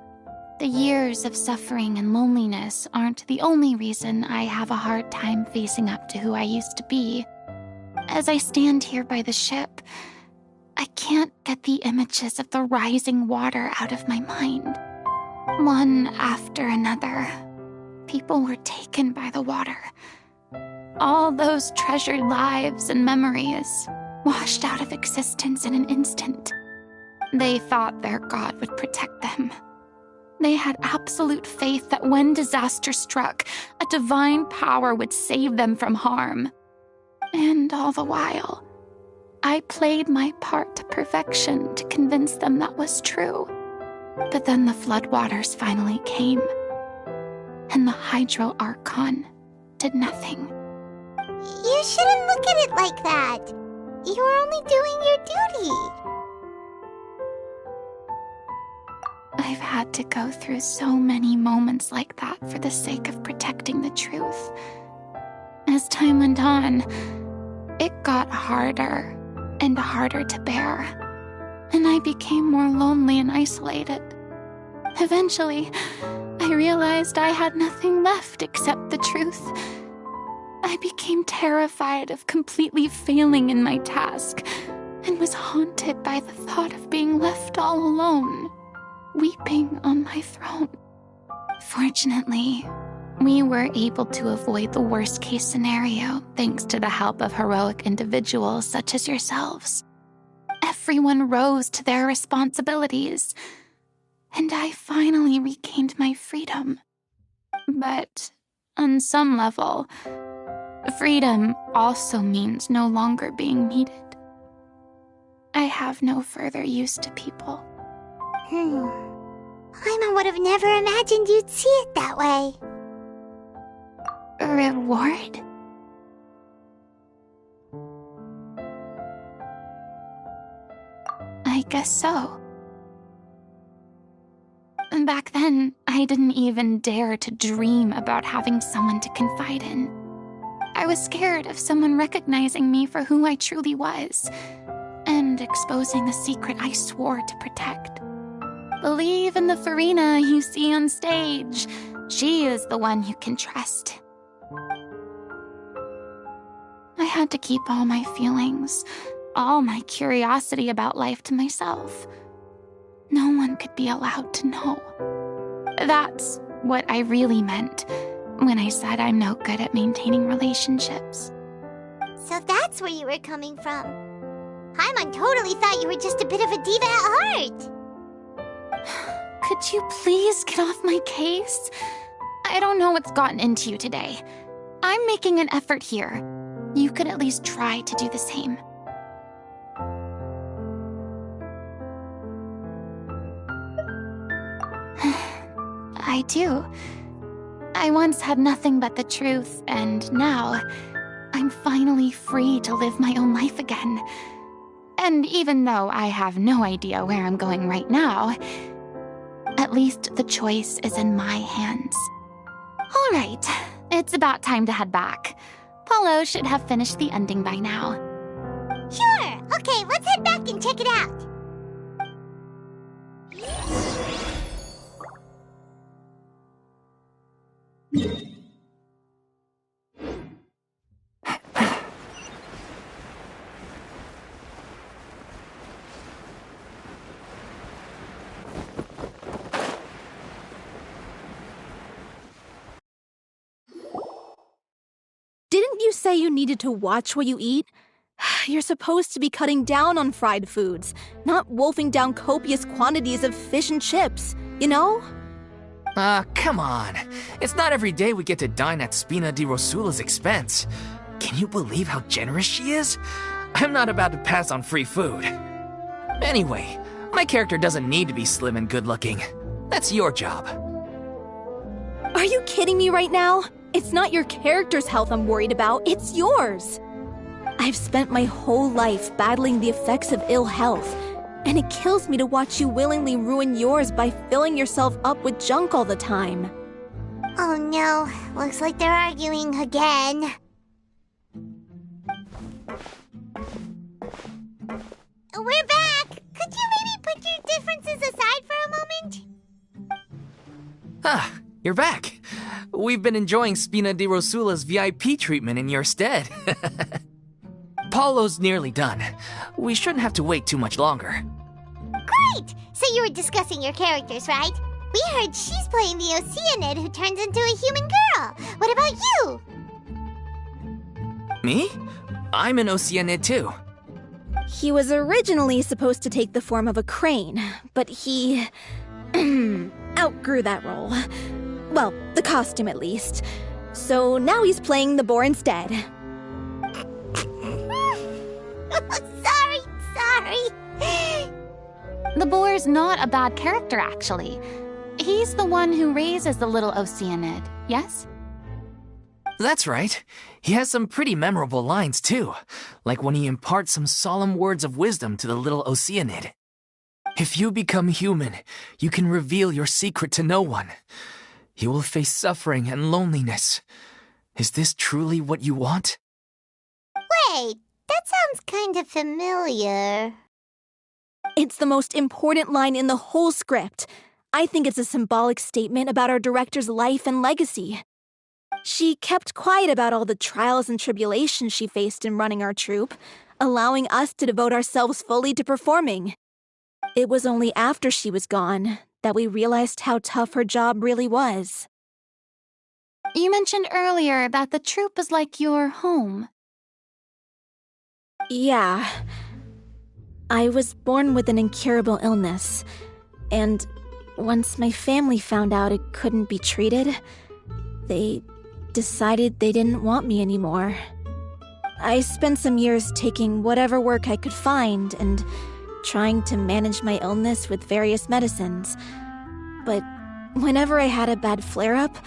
the years of suffering and loneliness aren't the only reason I have a hard time facing up to who I used to be. As I stand here by the ship, I can't get the images of the rising water out of my mind. One after another, people were taken by the water. All those treasured lives and memories washed out of existence in an instant. They thought their god would protect them. They had absolute faith that when disaster struck, a divine power would save them from harm. And all the while, I played my part to perfection to convince them that was true. But then the floodwaters finally came, and the Hydro Archon did nothing. You shouldn't look at it like that. You're only doing your duty. I've had to go through so many moments like that for the sake of protecting the truth. As time went on, it got harder and harder to bear, and I became more lonely and isolated. Eventually, I realized I had nothing left except the truth. I became terrified of completely failing in my task, and was haunted by the thought of being left all alone, weeping on my throne. Fortunately, we were able to avoid the worst-case scenario thanks to the help of heroic individuals such as yourselves. Everyone rose to their responsibilities, and I finally regained my freedom. But on some level, freedom also means no longer being needed. I have no further use to people. Paimon would have never imagined you'd see it that way. Reward? I guess so. Back then, I didn't even dare to dream about having someone to confide in. I was scared of someone recognizing me for who I truly was, and exposing the secret I swore to protect. Believe in the Furina you see on stage. She is the one you can trust. I had to keep all my feelings, all my curiosity about life to myself. No one could be allowed to know. That's what I really meant when I said I'm no good at maintaining relationships. So that's where you were coming from. Paimon totally thought you were just a bit of a diva at heart. Could you please get off my case? I don't know what's gotten into you today. I'm making an effort here. You could at least try to do the same. I do. I once had nothing but the truth, and now I'm finally free to live my own life again. And even though I have no idea where I'm going right now, at least the choice is in my hands. All right, it's about time to head back. Paulo should have finished the ending by now. Sure! Okay, let's head back and check it out. Didn't you say you needed to watch what you eat? You're supposed to be cutting down on fried foods, not wolfing down copious quantities of fish and chips, you know? Come on. It's not every day we get to dine at Spina di Rosula's expense. Can you believe how generous she is? I'm not about to pass on free food. Anyway, my character doesn't need to be slim and good-looking. That's your job. Are you kidding me right now? It's not your character's health I'm worried about, it's yours. I've spent my whole life battling the effects of ill health, and it kills me to watch you willingly ruin yours by filling yourself up with junk all the time. Oh no, looks like they're arguing again. We're back! Could you maybe put your differences aside for a moment? Ah, you're back. We've been enjoying Spina di Rosula's VIP treatment in your stead. Paulo's nearly done. We shouldn't have to wait too much longer. Great! So you were discussing your characters, right? We heard she's playing the Oceanid who turns into a human girl. What about you? Me? I'm an Oceanid too. He was originally supposed to take the form of a crane, but he... outgrew that role. Well, the costume at least. So now he's playing the boar instead. Sorry. The boar's not a bad character, actually. He's the one who raises the little Oceanid, yes? That's right. He has some pretty memorable lines, too. Like when he imparts some solemn words of wisdom to the little Oceanid. If you become human, you can reveal your secret to no one. You will face suffering and loneliness. Is this truly what you want? Wait, that sounds kind of familiar. It's the most important line in the whole script. I think it's a symbolic statement about our director's life and legacy. She kept quiet about all the trials and tribulations she faced in running our troupe, allowing us to devote ourselves fully to performing. It was only after she was gone that we realized how tough her job really was. You mentioned earlier that the troupe is like your home. Yeah. I was born with an incurable illness, and once my family found out it couldn't be treated, they decided they didn't want me anymore. I spent some years taking whatever work I could find and trying to manage my illness with various medicines. But whenever I had a bad flare-up,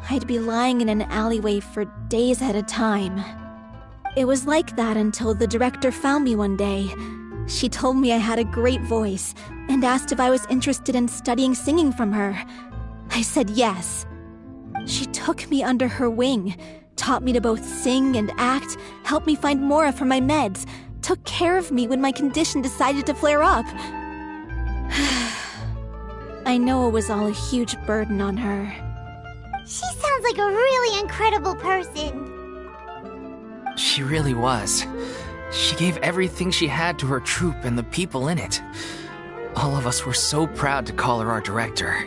I'd be lying in an alleyway for days at a time. It was like that until the director found me one day. She told me I had a great voice and asked if I was interested in studying singing from her. I said yes. She took me under her wing, taught me to both sing and act, helped me find Mora for my meds, took care of me when my condition decided to flare up. I know it was all a huge burden on her. She sounds like a really incredible person. She really was. She gave everything she had to her troupe and the people in it. All of us were so proud to call her our director.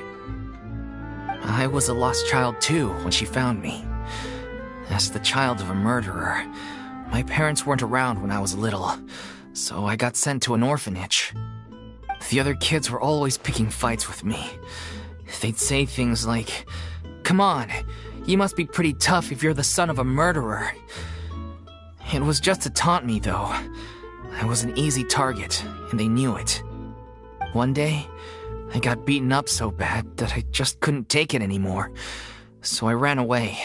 I was a lost child too when she found me. As the child of a murderer, my parents weren't around when I was little, so I got sent to an orphanage. The other kids were always picking fights with me. They'd say things like, "Come on, you must be pretty tough if you're the son of a murderer." It was just to taunt me, though. I was an easy target, and they knew it. One day, I got beaten up so bad that I just couldn't take it anymore, so I ran away.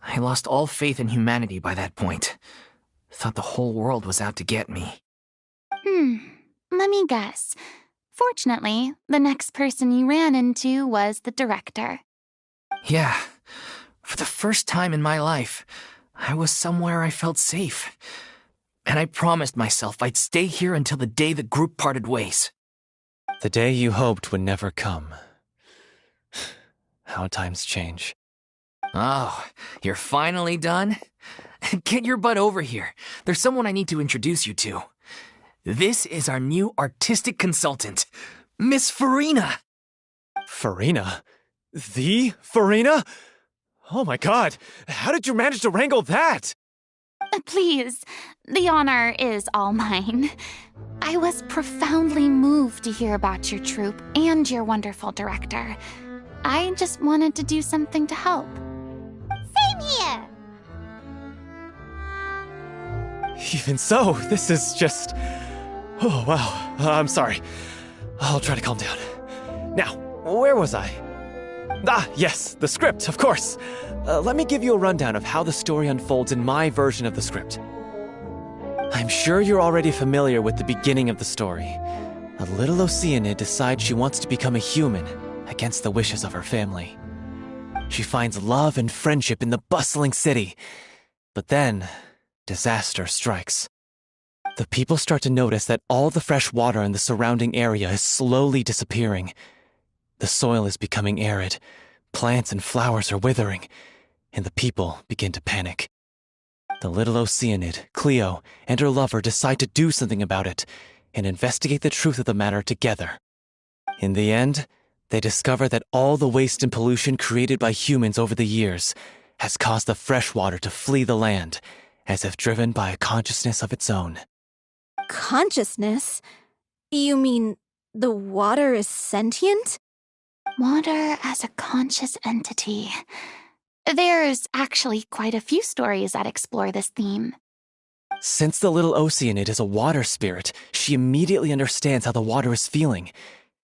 I lost all faith in humanity by that point. Thought the whole world was out to get me. Let me guess. Fortunately, the next person you ran into was the director. Yeah. For the first time in my life, I was somewhere I felt safe. And I promised myself I'd stay here until the day the group parted ways. The day you hoped would never come. How times change. Oh, you're finally done? Get your butt over here. There's someone I need to introduce you to. This is our new artistic consultant, Miss Furina. Furina? The Furina? Oh my god, how did you manage to wrangle that? Please, the honor is all mine. I was profoundly moved to hear about your troupe and your wonderful director. I just wanted to do something to help. Same here. Even so, this is just... Oh, wow. I'm sorry. I'll try to calm down. Now, where was I? Ah, yes, the script, of course. Let me give you a rundown of how the story unfolds in my version of the script. I'm sure you're already familiar with the beginning of the story. A little Oceanid decides she wants to become a human against the wishes of her family. She finds love and friendship in the bustling city. But then, disaster strikes. The people start to notice that all the fresh water in the surrounding area is slowly disappearing. The soil is becoming arid, plants and flowers are withering, and the people begin to panic. The little Oceanid, Cleo, and her lover decide to do something about it and investigate the truth of the matter together. In the end, they discover that all the waste and pollution created by humans over the years has caused the fresh water to flee the land, as if driven by a consciousness of its own. Consciousness? You mean the water is sentient? Water as a conscious entity. There's actually quite a few stories that explore this theme. Since the little Oceanid is a water spirit, she immediately understands how the water is feeling.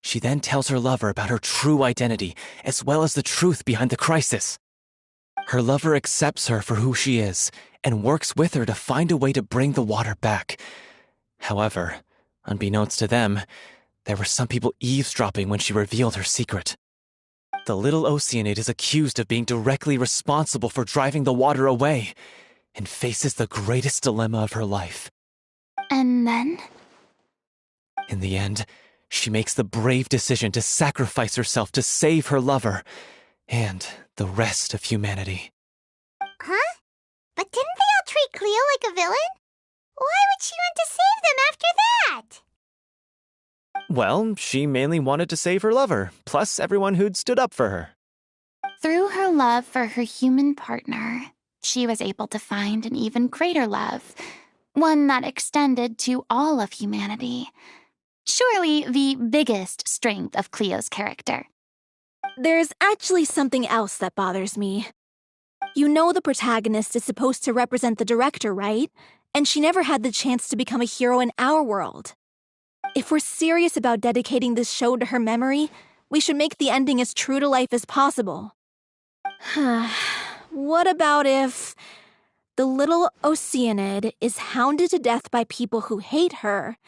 She then tells her lover about her true identity, as well as the truth behind the crisis. Her lover accepts her for who she is, and works with her to find a way to bring the water back. However, unbeknownst to them, there were some people eavesdropping when she revealed her secret. The little Oceanid is accused of being directly responsible for driving the water away, and faces the greatest dilemma of her life. And then? In the end, she makes the brave decision to sacrifice herself to save her lover, and the rest of humanity. Huh? But didn't they all treat Cleo like a villain? Why would she want to save them after that? Well, she mainly wanted to save her lover, plus everyone who'd stood up for her. Through her love for her human partner, she was able to find an even greater love, one that extended to all of humanity. Surely the biggest strength of Cleo's character. There's actually something else that bothers me. You know the protagonist is supposed to represent the director, right? And she never had the chance to become a hero in our world. If we're serious about dedicating this show to her memory, we should make the ending as true to life as possible. What about if the little Oceanid is hounded to death by people who hate her,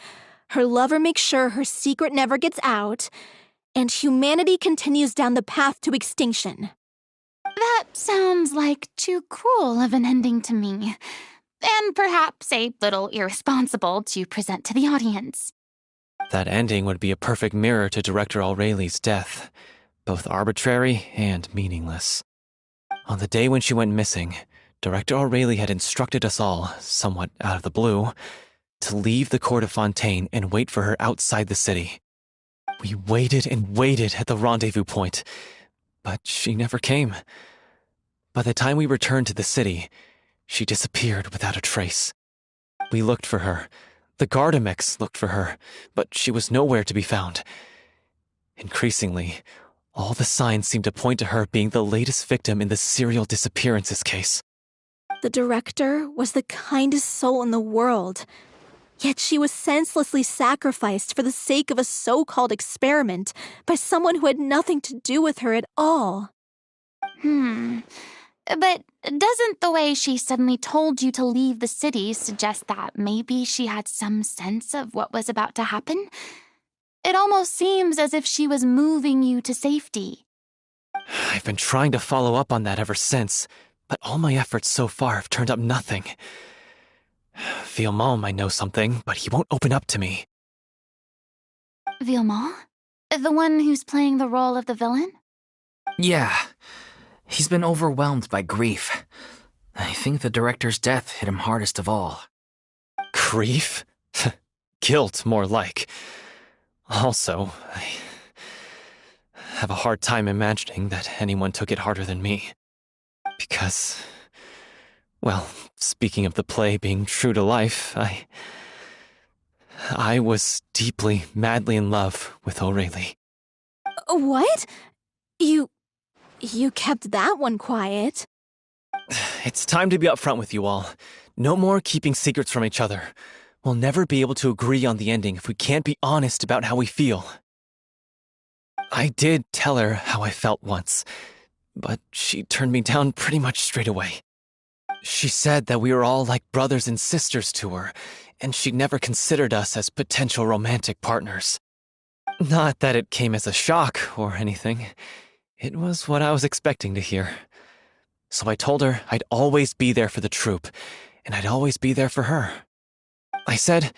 her lover makes sure her secret never gets out, and humanity continues down the path to extinction? That sounds like too cruel of an ending to me, and perhaps a little irresponsible to present to the audience. That ending would be a perfect mirror to Director Aureli's death, both arbitrary and meaningless. On the day when she went missing, Director Aureli had instructed us all, somewhat out of the blue, to leave the court of Fontaine and wait for her outside the city. We waited and waited at the rendezvous point, but she never came. By the time we returned to the city, she disappeared without a trace. We looked for her. The Gardamex looked for her, but she was nowhere to be found. Increasingly, all the signs seemed to point to her being the latest victim in the serial disappearances case. The director was the kindest soul in the world, yet she was senselessly sacrificed for the sake of a so-called experiment by someone who had nothing to do with her at all. But doesn't the way she suddenly told you to leave the city suggest that maybe she had some sense of what was about to happen? It almost seems as if she was moving you to safety. I've been trying to follow up on that ever since, but all my efforts so far have turned up nothing. Villemont might know something, but he won't open up to me. Villemont? The one who's playing the role of the villain? Yeah. He's been overwhelmed by grief. I think the director's death hit him hardest of all. Grief? Guilt, more like. Also, I have a hard time imagining that anyone took it harder than me. Because, well, speaking of the play being true to life, I was deeply, madly in love with Aureli. What? You kept that one quiet. It's time to be upfront with you all. No more keeping secrets from each other. We'll never be able to agree on the ending if we can't be honest about how we feel. I did tell her how I felt once, but she turned me down pretty much straight away. She said that we were all like brothers and sisters to her, and she'd never considered us as potential romantic partners. Not that it came as a shock or anything. It was what I was expecting to hear. So I told her I'd always be there for the troupe, and I'd always be there for her. I said,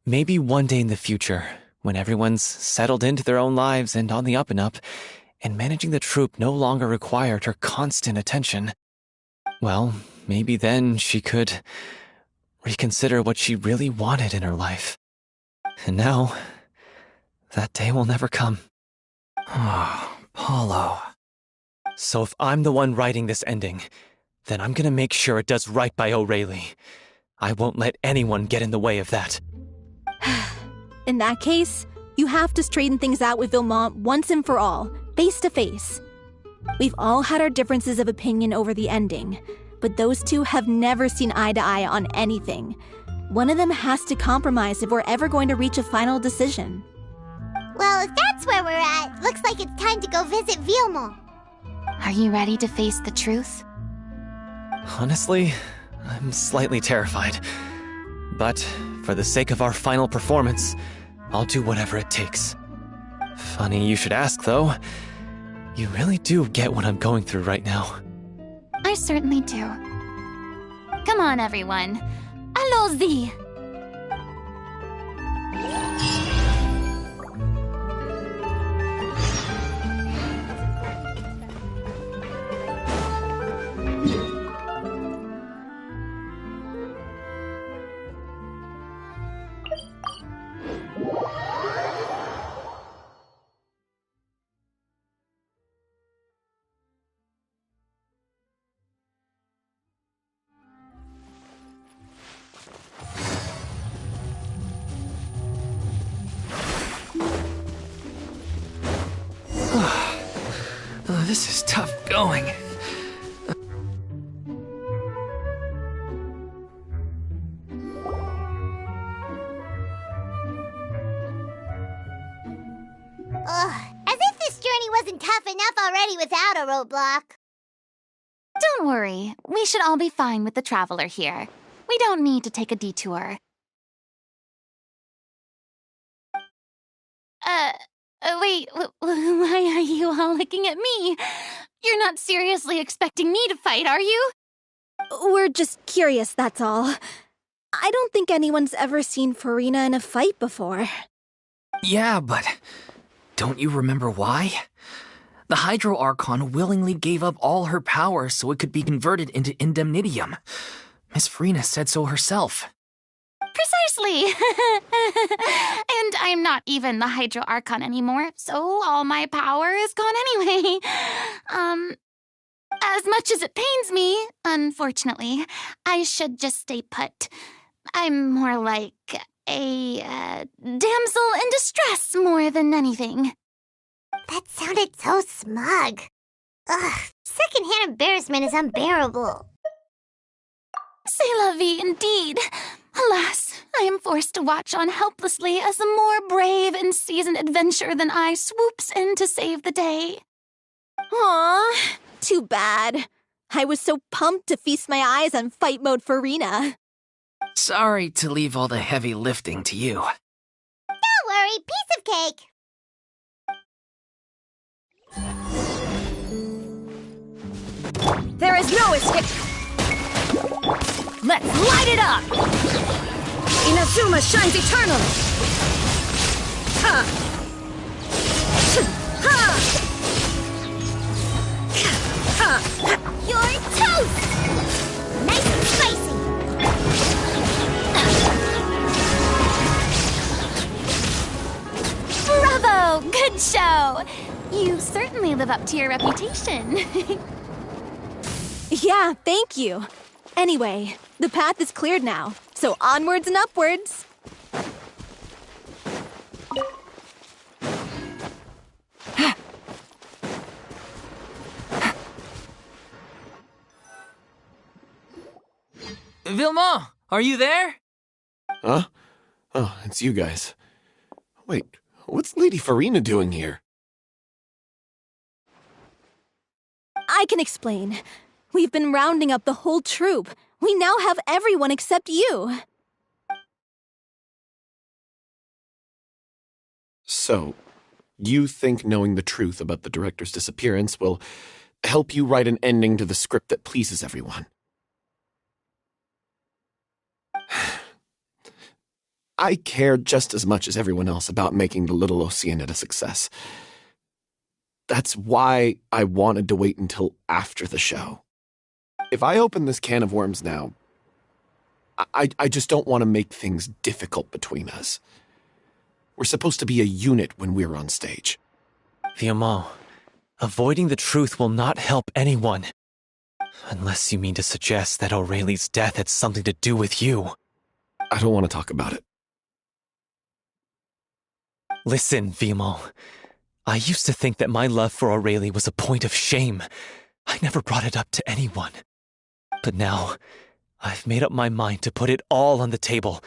maybe one day in the future, when everyone's settled into their own lives and on the up and up, and managing the troupe no longer required her constant attention, well, maybe then she could reconsider what she really wanted in her life. And now, that day will never come. Oh, Paulo. So if I'm the one writing this ending, then I'm gonna make sure it does right by Aureli. I won't let anyone get in the way of that. In that case, you have to straighten things out with Villemont once and for all. face to face. We've all had our differences of opinion over the ending, but those two have never seen eye to eye on anything. One of them has to compromise if we're ever going to reach a final decision. Well, if that's where we're at, looks like it's time to go visit Vilmont. Are you ready to face the truth? Honestly, I'm slightly terrified. But for the sake of our final performance, I'll do whatever it takes. Funny you should ask, though. You really do get what I'm going through right now. I certainly do. Come on, everyone. Allons-y! This is tough going. As if this journey wasn't tough enough already without a roadblock. Don't worry. We should all be fine with the traveler here. We don't need to take a detour. Wait, why are you all looking at me? You're not seriously expecting me to fight, are you? We're just curious, that's all. I don't think anyone's ever seen Furina in a fight before. Yeah, but don't you remember why? The Hydro Archon willingly gave up all her power so it could be converted into indemnitium. Miss Furina said so herself. Precisely! And I'm not even the Hydro Archon anymore, so all my power is gone anyway. As much as it pains me, unfortunately, I should just stay put. I'm more like a damsel in distress more than anything. That sounded so smug. Ugh, secondhand embarrassment is unbearable. C'est la vie, indeed. Alas, I am forced to watch on helplessly as a more brave and seasoned adventurer than I swoops in to save the day. Aw, too bad. I was so pumped to feast my eyes on fight mode Furina. Sorry to leave all the heavy lifting to you. Don't worry, piece of cake. There is no escape! Let's light it up! Inazuma shines eternally! Ha! Ha! Ha! You're toast! Nice and spicy! Bravo! Good show! You certainly live up to your reputation. Yeah, thank you. Anyway, the path is cleared now, so onwards and upwards. Vilmont, are you there? Huh? Oh, it's you guys. Wait, what's Lady Furina doing here? I can explain. We've been rounding up the whole troupe. We now have everyone except you. So, you think knowing the truth about the director's disappearance will help you write an ending to the script that pleases everyone? I care just as much as everyone else about making the Little Oceanid a success. That's why I wanted to wait until after the show. If I open this can of worms now, I just don't want to make things difficult between us. We're supposed to be a unit when we're on stage. Vilmont, avoiding the truth will not help anyone. Unless you mean to suggest that Aurelie's death had something to do with you. I don't want to talk about it. Listen, Vilmont. I used to think that my love for Aurelie was a point of shame. I never brought it up to anyone. But now, I've made up my mind to put it all on the table.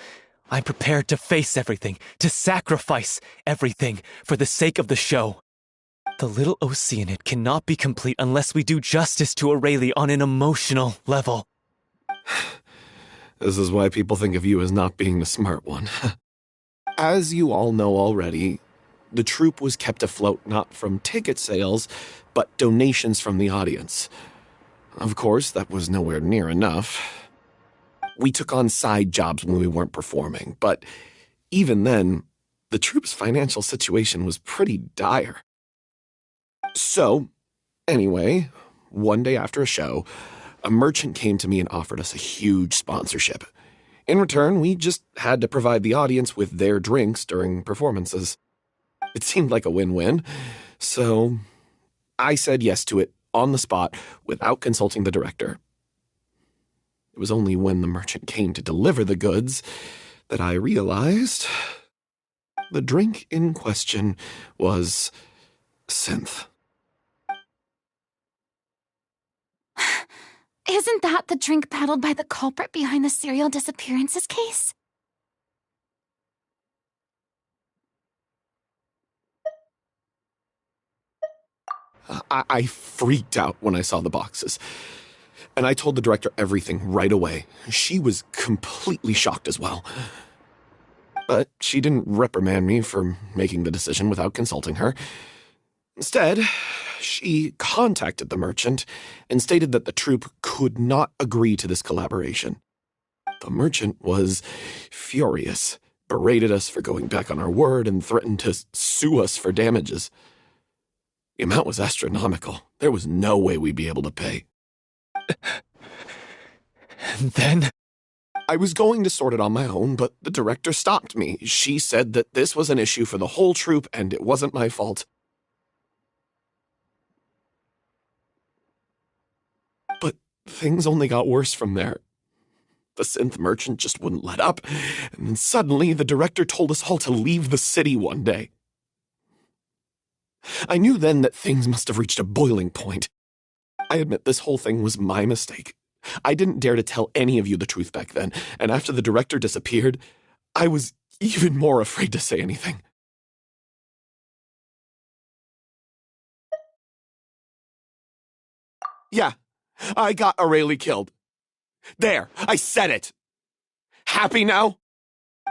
I'm prepared to face everything, to sacrifice everything for the sake of the show. The Little Oceanid cannot be complete unless we do justice to Aurelie on an emotional level. This is why people think of you as not being the smart one. As you all know already, the troupe was kept afloat not from ticket sales, but donations from the audience. Of course, that was nowhere near enough. We took on side jobs when we weren't performing, but even then, the troupe's financial situation was pretty dire. So, anyway, one day after a show, a merchant came to me and offered us a huge sponsorship. In return, we just had to provide the audience with their drinks during performances. It seemed like a win-win, so I said yes to it on the spot without consulting the director. It was only when the merchant came to deliver the goods that I realized the drink in question was synth. Isn't that the drink peddled by the culprit behind the serial disappearances case? I freaked out when I saw the boxes, and I told the director everything right away. She was completely shocked as well. But she didn't reprimand me for making the decision without consulting her. Instead, she contacted the merchant and stated that the troupe could not agree to this collaboration. The merchant was furious, berated us for going back on our word, and threatened to sue us for damages. The amount was astronomical. There was no way we'd be able to pay. And then? I was going to sort it on my own, but the director stopped me. She said that this was an issue for the whole troupe and it wasn't my fault. But things only got worse from there. The synth merchant just wouldn't let up, and then suddenly the director told us all to leave the city one day. I knew then that things must have reached a boiling point. I admit this whole thing was my mistake. I didn't dare to tell any of you the truth back then, and after the director disappeared, I was even more afraid to say anything. Yeah, I got Aurelie killed. There, I said it. Happy now?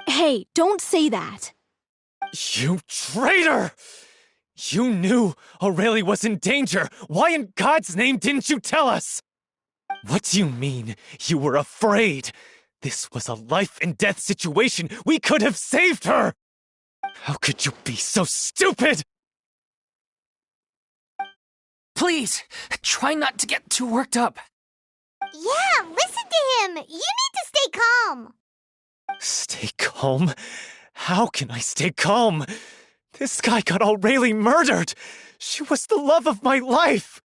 Hey, don't say that. You traitor! You knew Aurelie was in danger. Why in God's name didn't you tell us? What do you mean, you were afraid? This was a life-and-death situation. We could have saved her! How could you be so stupid? Please, try not to get too worked up. Yeah, listen to him. You need to stay calm. Stay calm? How can I stay calm? This guy got Aurelie murdered! She was the love of my life!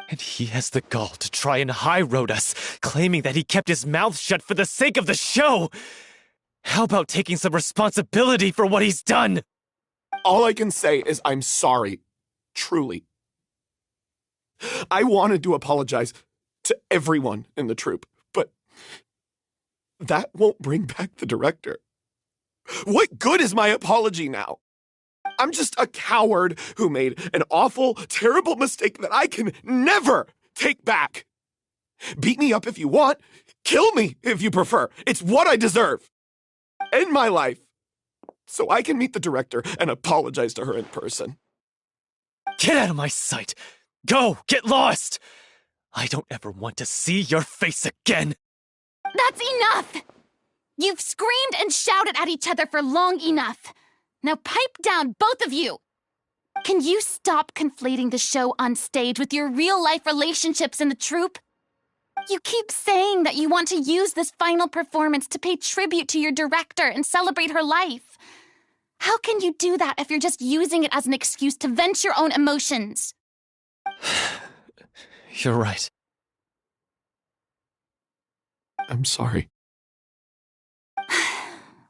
And he has the gall to try and high-road us, claiming that he kept his mouth shut for the sake of the show! How about taking some responsibility for what he's done? All I can say is I'm sorry. Truly. I wanted to apologize to everyone in the troupe, but that won't bring back the director. What good is my apology now? I'm just a coward who made an awful, terrible mistake that I can never take back. Beat me up if you want. Kill me if you prefer. It's what I deserve. End my life so I can meet the director and apologize to her in person. Get out of my sight! Go! Get lost! I don't ever want to see your face again! That's enough! You've screamed and shouted at each other for long enough. Now pipe down, both of you! Can you stop conflating the show on stage with your real-life relationships in the troupe? You keep saying that you want to use this final performance to pay tribute to your director and celebrate her life. How can you do that if you're just using it as an excuse to vent your own emotions? You're right. I'm sorry.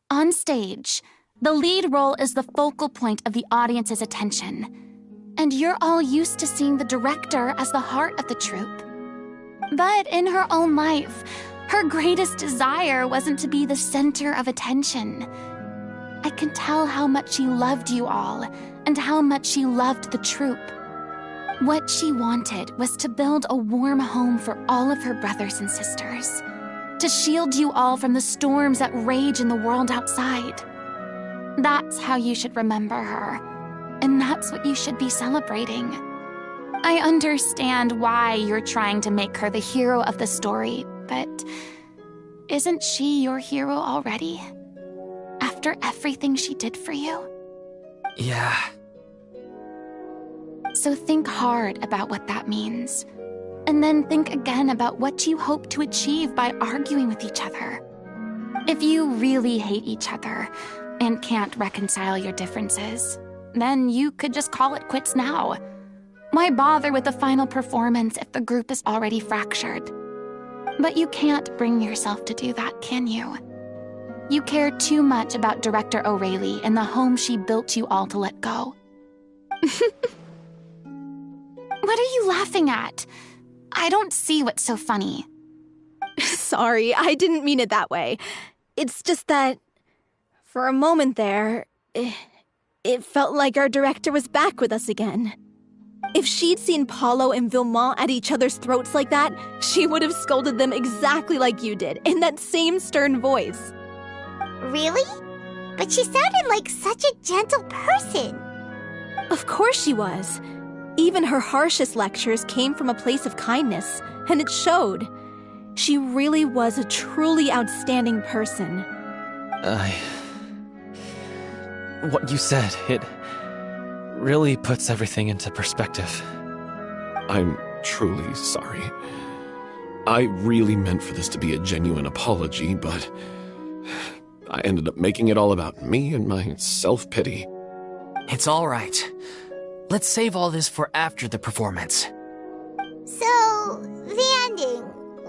On stage, the lead role is the focal point of the audience's attention. and you're all used to seeing the director as the heart of the troupe. But in her own life, her greatest desire wasn't to be the center of attention. I can tell how much she loved you all, and how much she loved the troupe. What she wanted was to build a warm home for all of her brothers and sisters, to shield you all from the storms that rage in the world outside. That's how you should remember her, and that's what you should be celebrating. I understand why you're trying to make her the hero of the story, but isn't she your hero already? After everything she did for you? Yeah. So think hard about what that means. And then think again about what you hope to achieve by arguing with each other. If you really hate each other and can't reconcile your differences, then you could just call it quits now. Why bother with the final performance if the group is already fractured? But you can't bring yourself to do that, can you? You care too much about Director O'Reilly and the home she built you all to let go. What are you laughing at? I don't see what's so funny. Sorry, I didn't mean it that way. It's just that, for a moment there, it felt like our director was back with us again. If she'd seen Paulo and Vilmont at each other's throats like that, she would have scolded them exactly like you did, in that same stern voice. Really? But she sounded like such a gentle person. Of course she was. Even her harshest lectures came from a place of kindness, and it showed. She really was a truly outstanding person. What you said, it really puts everything into perspective. I'm truly sorry. I really meant for this to be a genuine apology, but I ended up making it all about me and my self-pity. It's all right. Let's save all this for after the performance. So, the ending.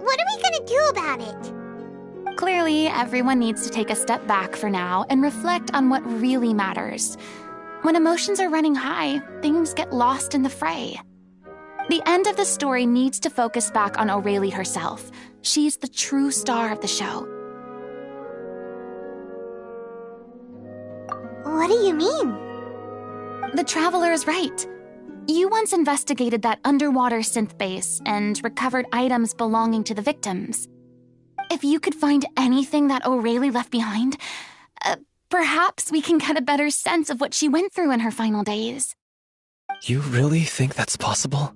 What are we gonna do about it? Clearly, everyone needs to take a step back for now and reflect on what really matters. When emotions are running high, things get lost in the fray. The end of the story needs to focus back on O'Reilly herself. She's the true star of the show. What do you mean? The Traveler is right. You once investigated that underwater synth base and recovered items belonging to the victims. If you could find anything that O'Reilly left behind, perhaps we can get a better sense of what she went through in her final days. You really think that's possible?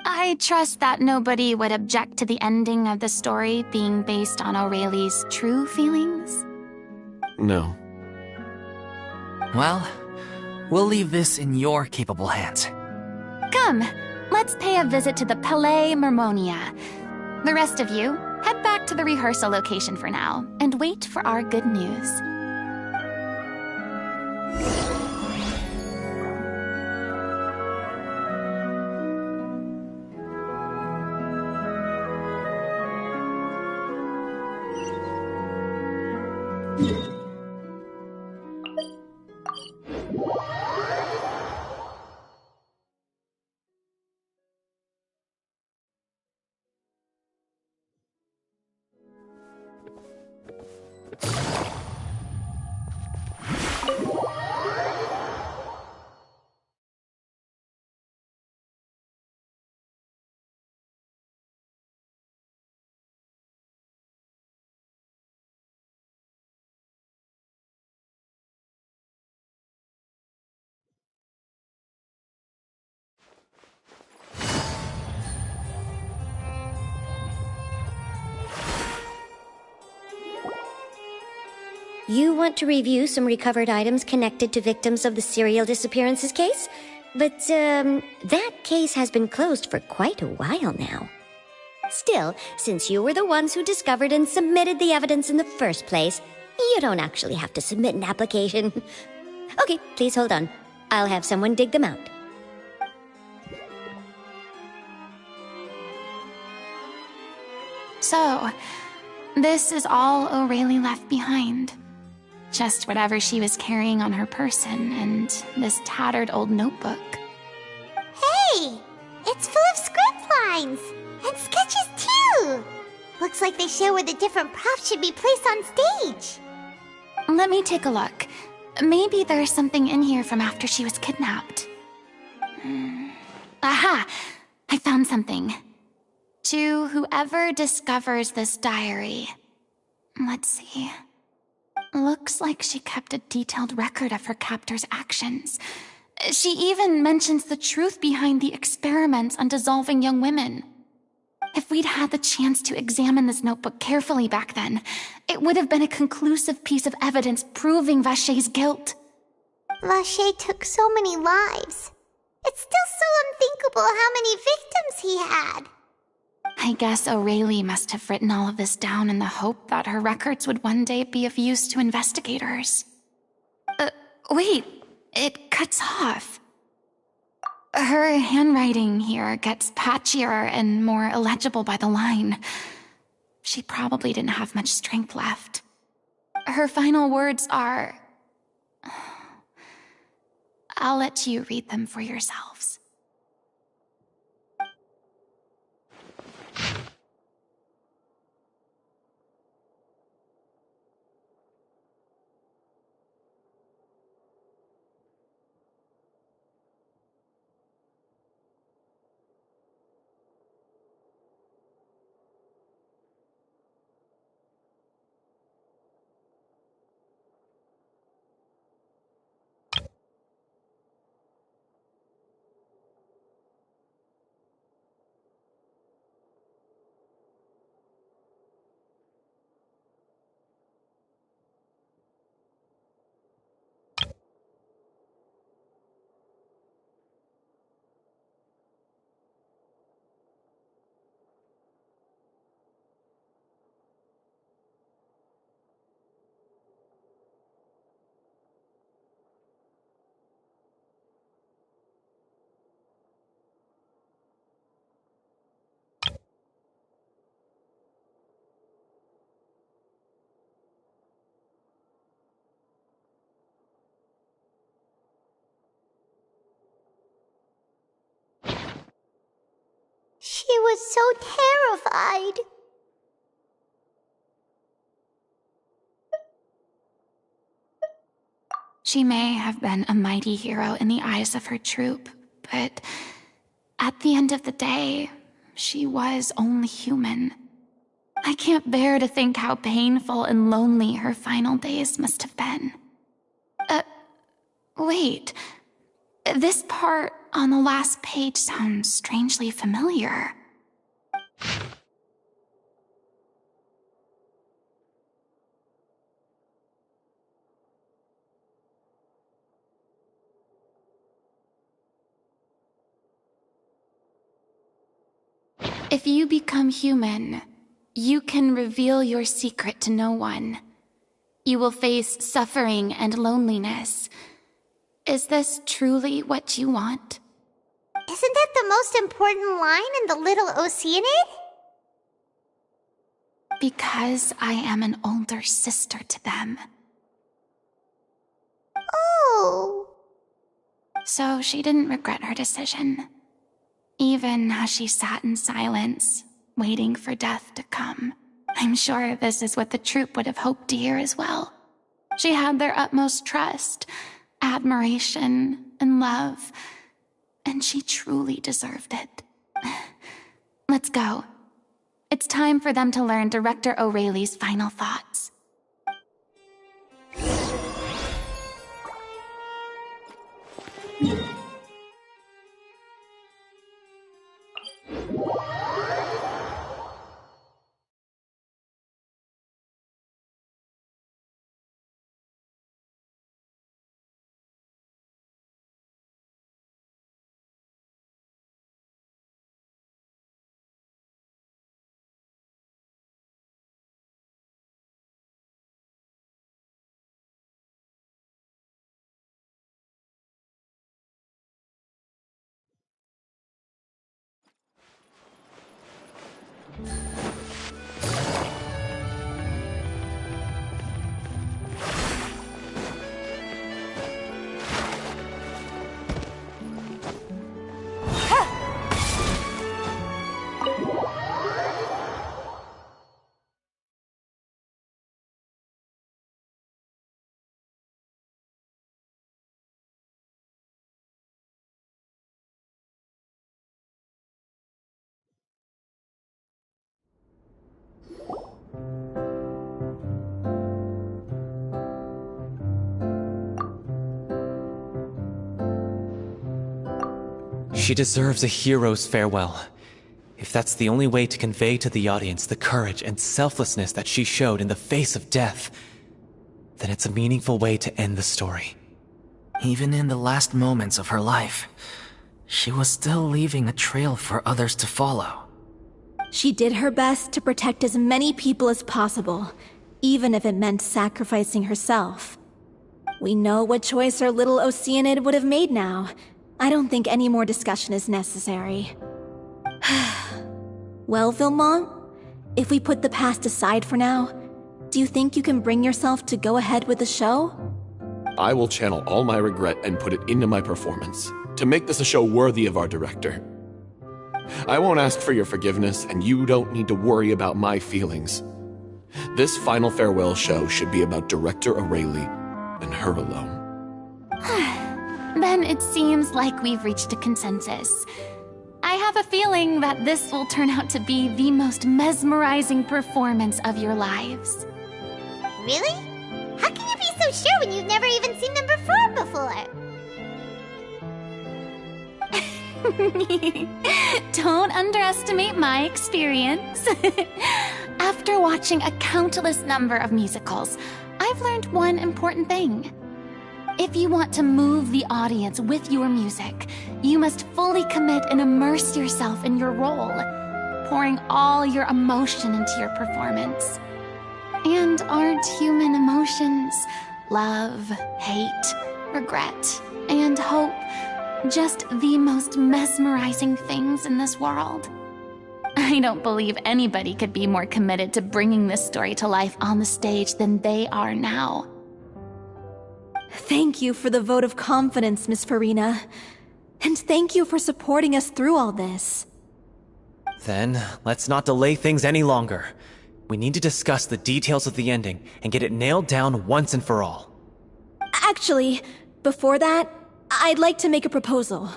I trust that nobody would object to the ending of the story being based on O'Reilly's true feelings. No. Well, we'll leave this in your capable hands. Come, let's pay a visit to the Palais Mermonia. The rest of you, head back to the rehearsal location for now and wait for our good news. You want to review some recovered items connected to victims of the serial disappearances case? But, that case has been closed for quite a while now. Still, since you were the ones who discovered and submitted the evidence in the first place, you don't actually have to submit an application. Okay, please hold on. I'll have someone dig them out. So, this is all O'Reilly left behind. Just whatever she was carrying on her person and this tattered old notebook. Hey! It's full of script lines! And sketches too! Looks like they show where the different props should be placed on stage. Let me take a look. Maybe there's something in here from after she was kidnapped. Aha! I found something. To whoever discovers this diary. Let's see. Looks like she kept a detailed record of her captor's actions. She even mentions the truth behind the experiments on dissolving young women. If we'd had the chance to examine this notebook carefully back then, it would have been a conclusive piece of evidence proving Vacher's guilt. Vacher took so many lives. It's still so unthinkable how many victims he had. I guess Aurelie must have written all of this down in the hope that her records would one day be of use to investigators. Wait, it cuts off. Her handwriting here gets patchier and more illegible by the line. She probably didn't have much strength left. Her final words are... I'll let you read them for yourselves. She was so terrified. She may have been a mighty hero in the eyes of her troop, but at the end of the day, she was only human. I can't bear to think how painful and lonely her final days must have been. Wait. This part on the last page sounds strangely familiar. If you become human, you can reveal your secret to no one. You will face suffering and loneliness. Is this truly what you want? Isn't that the most important line in the Little Oceanid? Because I am an older sister to them. Oh. So she didn't regret her decision. Even as she sat in silence, waiting for death to come. I'm sure this is what the troupe would have hoped to hear as well. She had their utmost trust, admiration, and love, and she truly deserved it. Let's go. It's time for them to learn Director Aurelie's final thoughts. She deserves a hero's farewell. If that's the only way to convey to the audience the courage and selflessness that she showed in the face of death, then it's a meaningful way to end the story. Even in the last moments of her life, she was still leaving a trail for others to follow. She did her best to protect as many people as possible, even if it meant sacrificing herself. We know what choice our little Oceanid would have made now. I don't think any more discussion is necessary. Well, Vilmont, if we put the past aside for now, do you think you can bring yourself to go ahead with the show? I will channel all my regret and put it into my performance, to make this a show worthy of our director. I won't ask for your forgiveness, and you don't need to worry about my feelings. This final farewell show should be about Director Aurelie and her alone. Then it seems like we've reached a consensus. I have a feeling that this will turn out to be the most mesmerizing performance of your lives. Really? How can you be so sure when you've never even seen them perform before? Don't underestimate my experience. After watching a countless number of musicals, I've learned one important thing. If you want to move the audience with your music, you must fully commit and immerse yourself in your role, pouring all your emotion into your performance. And aren't human emotions, love, hate, regret, and hope, just the most mesmerizing things in this world? I don't believe anybody could be more committed to bringing this story to life on the stage than they are now. Thank you for the vote of confidence, Miss Furina. And thank you for supporting us through all this. Then, let's not delay things any longer. We need to discuss the details of the ending and get it nailed down once and for all. Actually, before that, I'd like to make a proposal.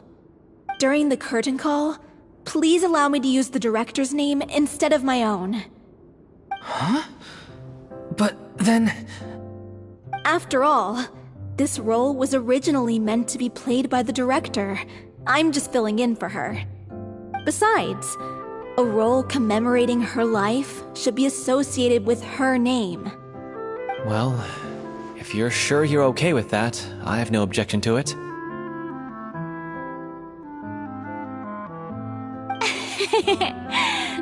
During the curtain call, please allow me to use the director's name instead of my own. Huh? But then... After all, this role was originally meant to be played by the director. I'm just filling in for her. Besides, a role commemorating her life should be associated with her name. Well, if you're sure you're okay with that, I have no objection to it.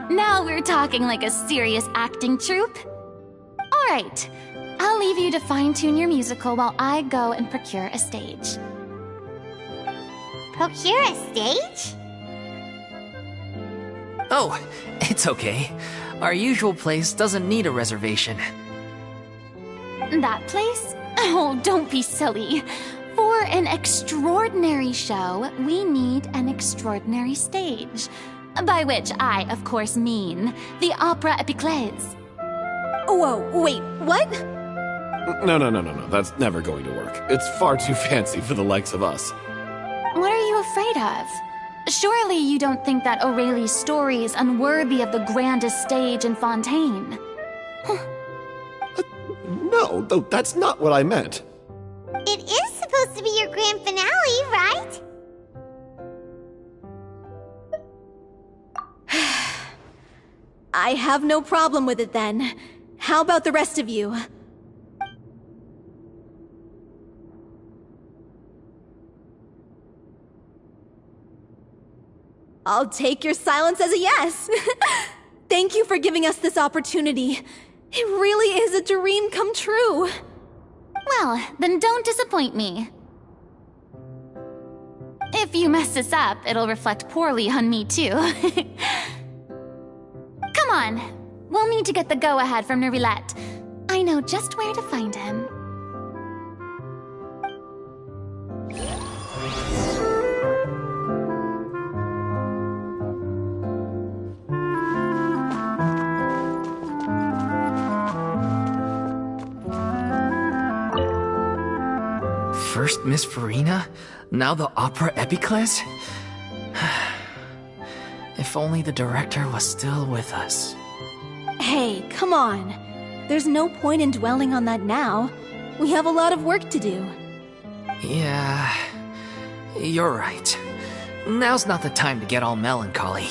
Now we're talking like a serious acting troupe. All right, I'll leave you to fine-tune your musical while I go and procure a stage. Procure a stage? Oh, it's okay. Our usual place doesn't need a reservation. That place? Oh, don't be silly. For an extraordinary show, we need an extraordinary stage. By which I, of course, mean the Opera Epiclese. Whoa, wait, what? No. That's never going to work. It's far too fancy for the likes of us. What are you afraid of? Surely you don't think that Aurelie's story is unworthy of the grandest stage in Fontaine. No, that's not what I meant. It is supposed to be your grand finale, right? I have no problem with it then. How about the rest of you? I'll take your silence as a yes. Thank you for giving us this opportunity. It really is a dream come true. Well, then don't disappoint me. If you mess this up, it'll reflect poorly on me too. Come on, we'll need to get the go-ahead from Nerilette. I know just where to find him. First Miss Furina, now the Opera Epiclese? If only the director was still with us. Hey, come on. There's no point in dwelling on that now. We have a lot of work to do. Yeah, you're right. now's not the time to get all melancholy.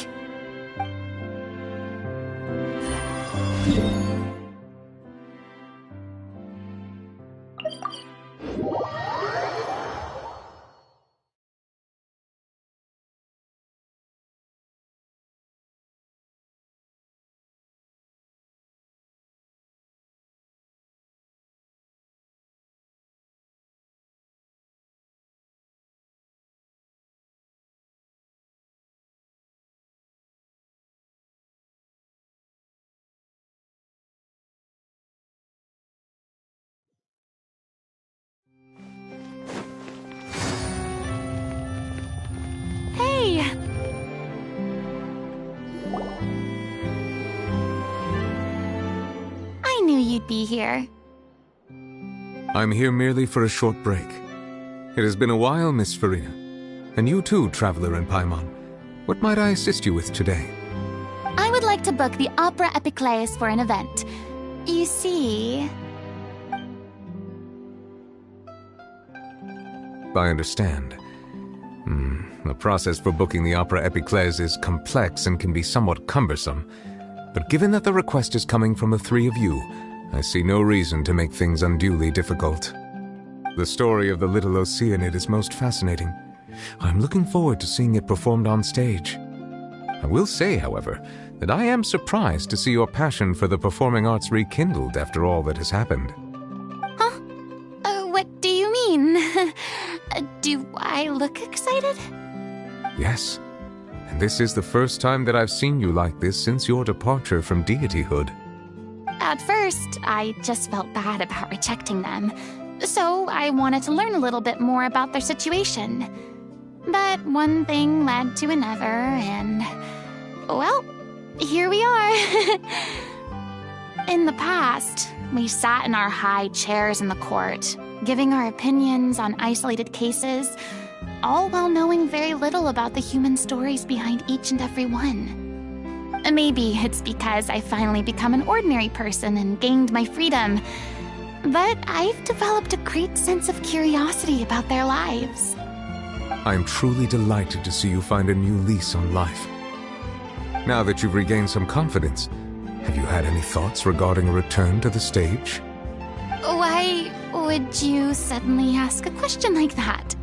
Hey! I knew you'd be here. I'm here merely for a short break. It has been a while, Miss Furina. And you too, Traveler in Paimon. What might I assist you with today? I would like to book the Opera Epiclese for an event. You see... I understand. The process for booking the Opera Epiclese is complex and can be somewhat cumbersome. But given that the request is coming from the three of you, I see no reason to make things unduly difficult. The story of the little Oceanid is most fascinating. I'm looking forward to seeing it performed on stage. I will say, however, that I am surprised to see your passion for the performing arts rekindled after all that has happened. Huh? What do you mean? Do I look excited? Yes. And this is the first time that I've seen you like this since your departure from deityhood. At first, I just felt bad about rejecting them. So I wanted to learn a little bit more about their situation. But one thing led to another, and... well, here we are. In the past, we sat in our high chairs in the court, giving our opinions on isolated cases, all while knowing very little about the human stories behind each and every one. Maybe it's because I finally become an ordinary person and gained my freedom, but I've developed a great sense of curiosity about their lives. I'm truly delighted to see you find a new lease on life. Now that you've regained some confidence, have you had any thoughts regarding a return to the stage? Why would you suddenly ask a question like that?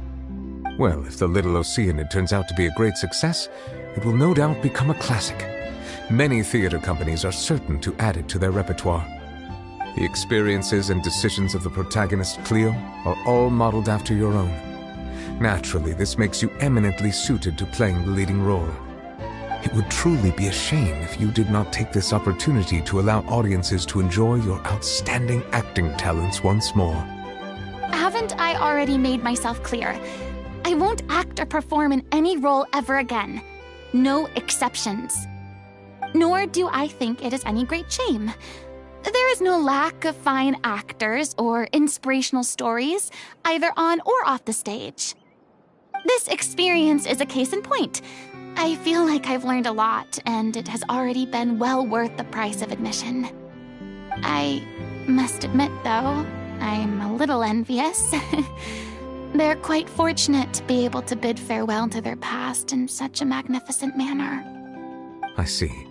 Well, if the Little Oceanid turns out to be a great success, it will no doubt become a classic. Many theater companies are certain to add it to their repertoire. The experiences and decisions of the protagonist, Cleo, are all modeled after your own. Naturally, this makes you eminently suited to playing the leading role. It would truly be a shame if you did not take this opportunity to allow audiences to enjoy your outstanding acting talents once more. Haven't I already made myself clear? I won't act or perform in any role ever again. No exceptions. Nor do I think it is any great shame. There is no lack of fine actors or inspirational stories, either on or off the stage. This experience is a case in point. I feel like I've learned a lot, and it has already been well worth the price of admission. I must admit, though, I'm a little envious. They're quite fortunate to be able to bid farewell to their past in such a magnificent manner. I see.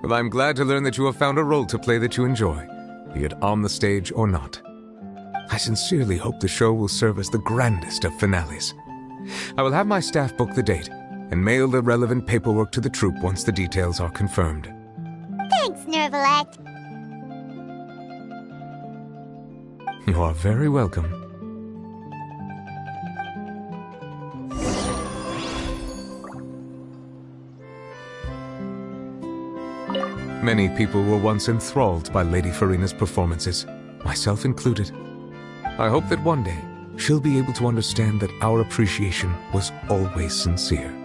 Well, I'm glad to learn that you have found a role to play that you enjoy, be it on the stage or not. I sincerely hope the show will serve as the grandest of finales. I will have my staff book the date and mail the relevant paperwork to the troupe once the details are confirmed. Thanks, Nervalette. You are very welcome. Many people were once enthralled by Lady Furina's performances, myself included. I hope that one day she'll be able to understand that our appreciation was always sincere.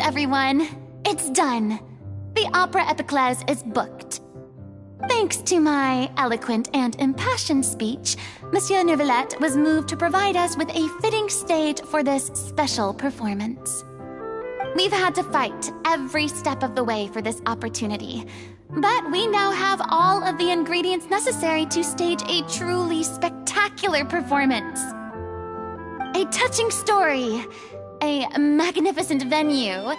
everyone. It's done. The Opera Epiclese is booked. Thanks to my eloquent and impassioned speech, Monsieur Neuvillette was moved to provide us with a fitting stage for this special performance. We've had to fight every step of the way for this opportunity, but we now have all of the ingredients necessary to stage a truly spectacular performance. A touching story, a magnificent venue,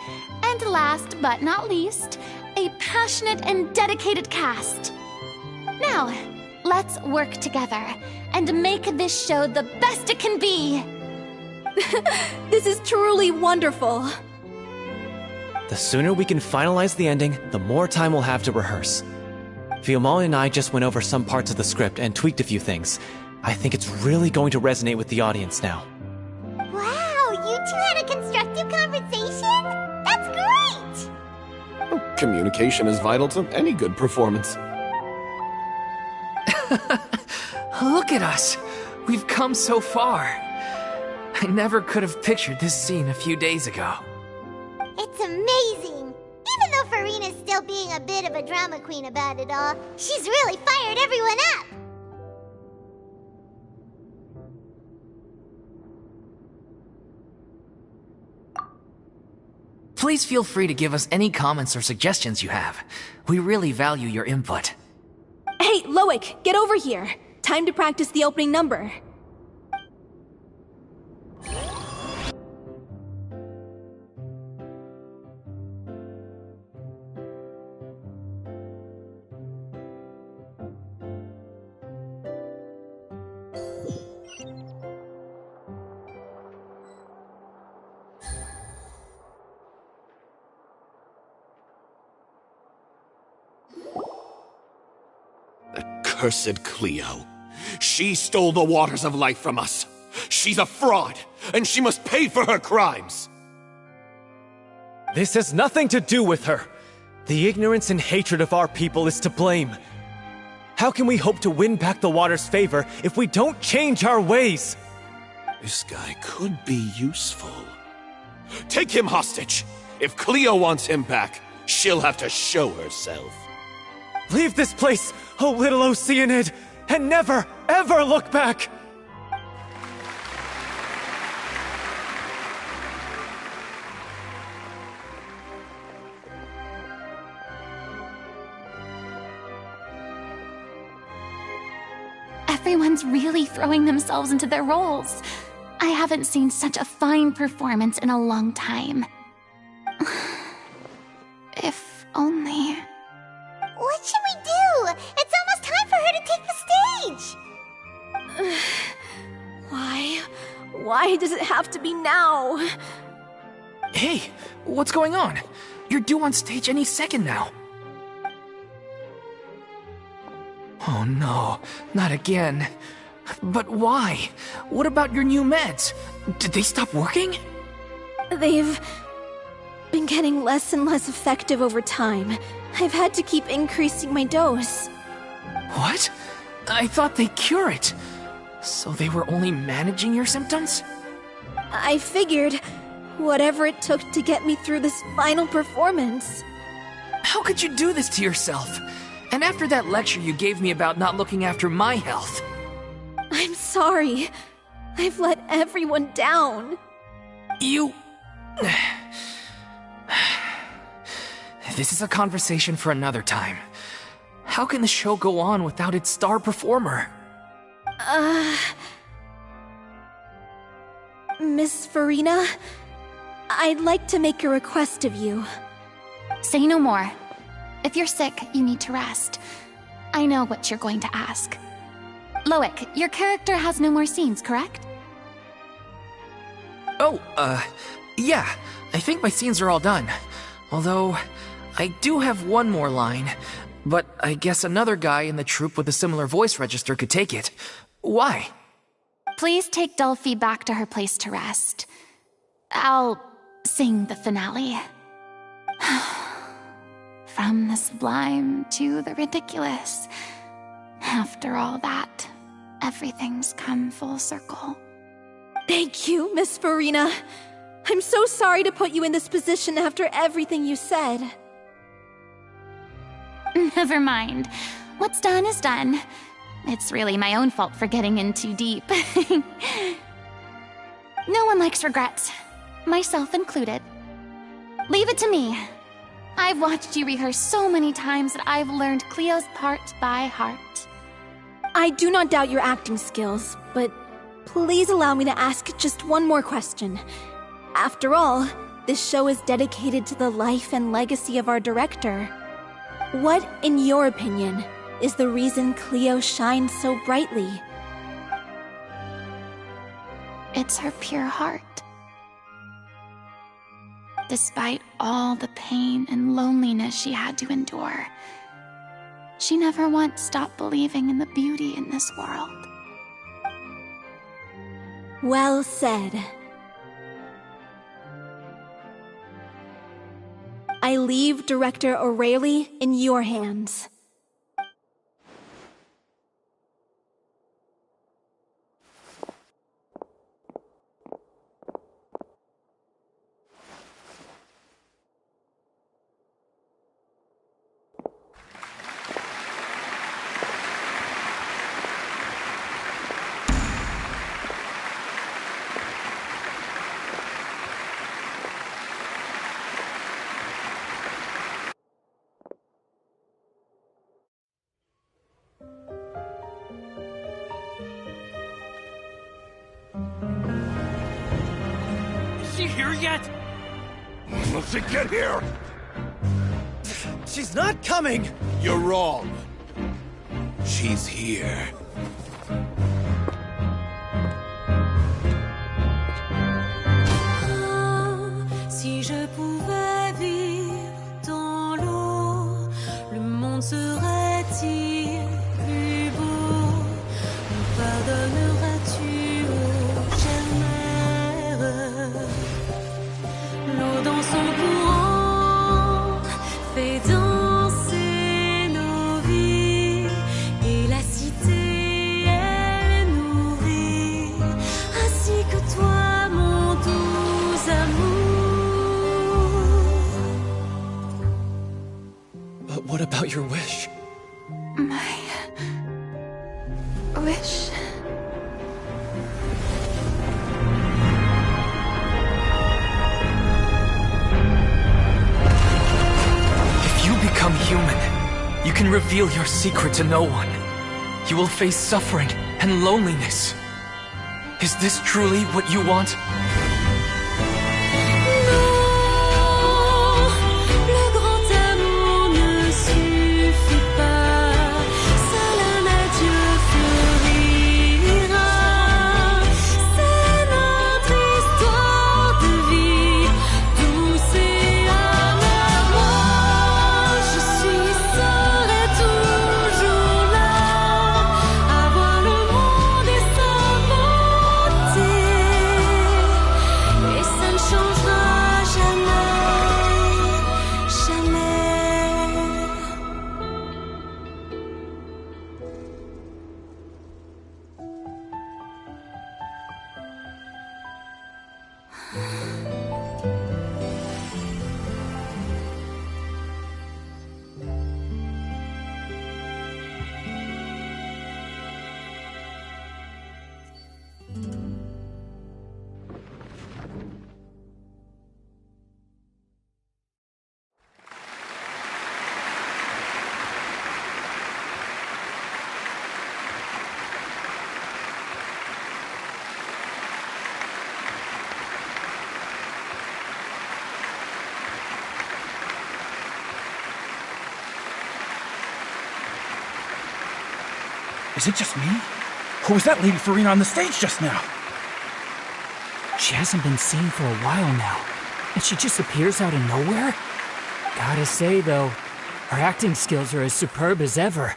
and last but not least, a passionate and dedicated cast. Now, let's work together and make this show the best it can be. This is truly wonderful. The sooner we can finalize the ending, the more time we'll have to rehearse. Fiumali and I just went over some parts of the script and tweaked a few things. I think it's really going to resonate with the audience now. Wow, you two had a constructive conversation? That's great! Communication is vital to any good performance. Look at us. We've come so far. I never could have pictured this scene a few days ago. It's amazing! Even though Furina's still being a bit of a drama queen about it all, she's really fired everyone up! Please feel free to give us any comments or suggestions you have. We really value your input. Hey, Loic, get over here. Time to practice the opening number. Cursed Cleo. She stole the waters of life from us. She's a fraud, and she must pay for her crimes. This has nothing to do with her. The ignorance and hatred of our people is to blame. How can we hope to win back the water's favor if we don't change our ways? This guy could be useful. Take him hostage. If Cleo wants him back, she'll have to show herself. Leave this place, O little Oceanid, and never, ever look back! Everyone's really throwing themselves into their roles. I haven't seen such a fine performance in a long time. If only... What should we do? It's almost time for her to take the stage! Why? Why does it have to be now? Hey, what's going on? You're due on stage any second now. Oh no, not again. But why? What about your new meds? Did they stop working? They've been getting less and less effective over time. I've had to keep increasing my dose. What? I thought they cure it. So they were only managing your symptoms? I figured whatever it took to get me through this final performance. How could you do this to yourself? And after that lecture you gave me about not looking after my health. I'm sorry. I've let everyone down. You... This is a conversation for another time. How can the show go on without its star performer? Miss Furina, I'd like to make a request of you. Say no more. If you're sick, you need to rest. I know what you're going to ask. Loic, your character has no more scenes, correct? Oh, yeah. I think my scenes are all done. Although, I do have one more line. But I guess another guy in the troupe with a similar voice register could take it. Why? Please take Delphi back to her place to rest. I'll sing the finale. From the sublime to the ridiculous. After all that, everything's come full circle. Thank you, Miss Furina. I'm so sorry to put you in this position after everything you said. Never mind. What's done is done. It's really my own fault for getting in too deep. No one likes regrets, myself included. Leave it to me. I've watched you rehearse so many times that I've learned Cleo's part by heart. I do not doubt your acting skills, but please allow me to ask just one more question. After all, this show is dedicated to the life and legacy of our director. What, in your opinion, is the reason Cleo shines so brightly? It's her pure heart. Despite all the pain and loneliness she had to endure, she never once stopped believing in the beauty in this world. Well said. I leave Director O'Reilly in your hands. Is she here yet? Will she get here? She's not coming! You're wrong. She's here. Si je pouvais vivre dans l'eau, le monde serait-il plus beau? Me pardonneras-tu, ô chère mère? L'eau dans son courant fait danser nos vies, et la cité elle nourrit, ainsi que toi, mon doux amour. But what about your wish? My wish. If you become human, you can reveal your secret to no one. You will face suffering and loneliness. Is this truly what you want? Le grand amour ne suffit pas, seul un adieu fleurira. C'est notre histoire de vie, douce et amère. Moi, je serai toujours là, à voir le monde et s'inventer, et ça ne changera jamais, jamais. Is it just me? Or was that Lady Furina on the stage just now? She hasn't been seen for a while now, and she just appears out of nowhere? Gotta say, though, her acting skills are as superb as ever.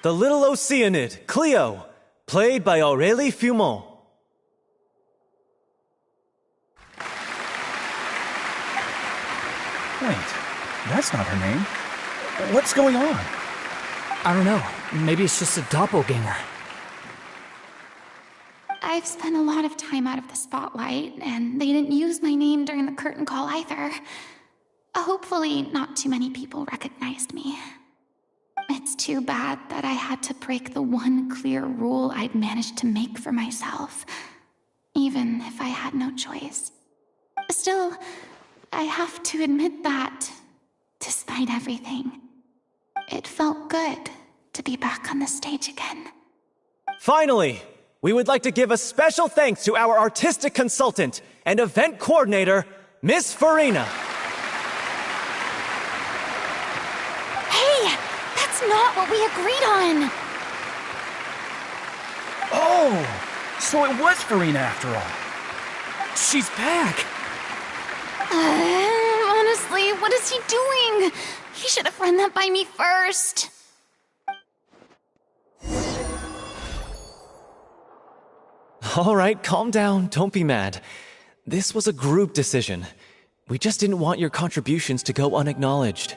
The little Oceanid, Cleo, played by Aurélie Fumont. Wait, that's not her name. What's going on? I don't know. Maybe it's just a doppelganger. I I've spent a lot of time out of the spotlight, and they didn't use my name during the curtain call either. Hopefully, not too many people recognized me. It's too bad that I had to break the one clear rule I'd managed to make for myself, even if I had no choice. Still, I have to admit that, despite everything, it felt good to be back on the stage again. Finally, we would like to give a special thanks to our artistic consultant and event coordinator, Miss Furina. Hey, that's not what we agreed on! Oh, so it was Furina after all. She's back! Honestly, what is he doing? He should have run that by me first. All right, calm down. Don't be mad. This was a group decision. We just didn't want your contributions to go unacknowledged.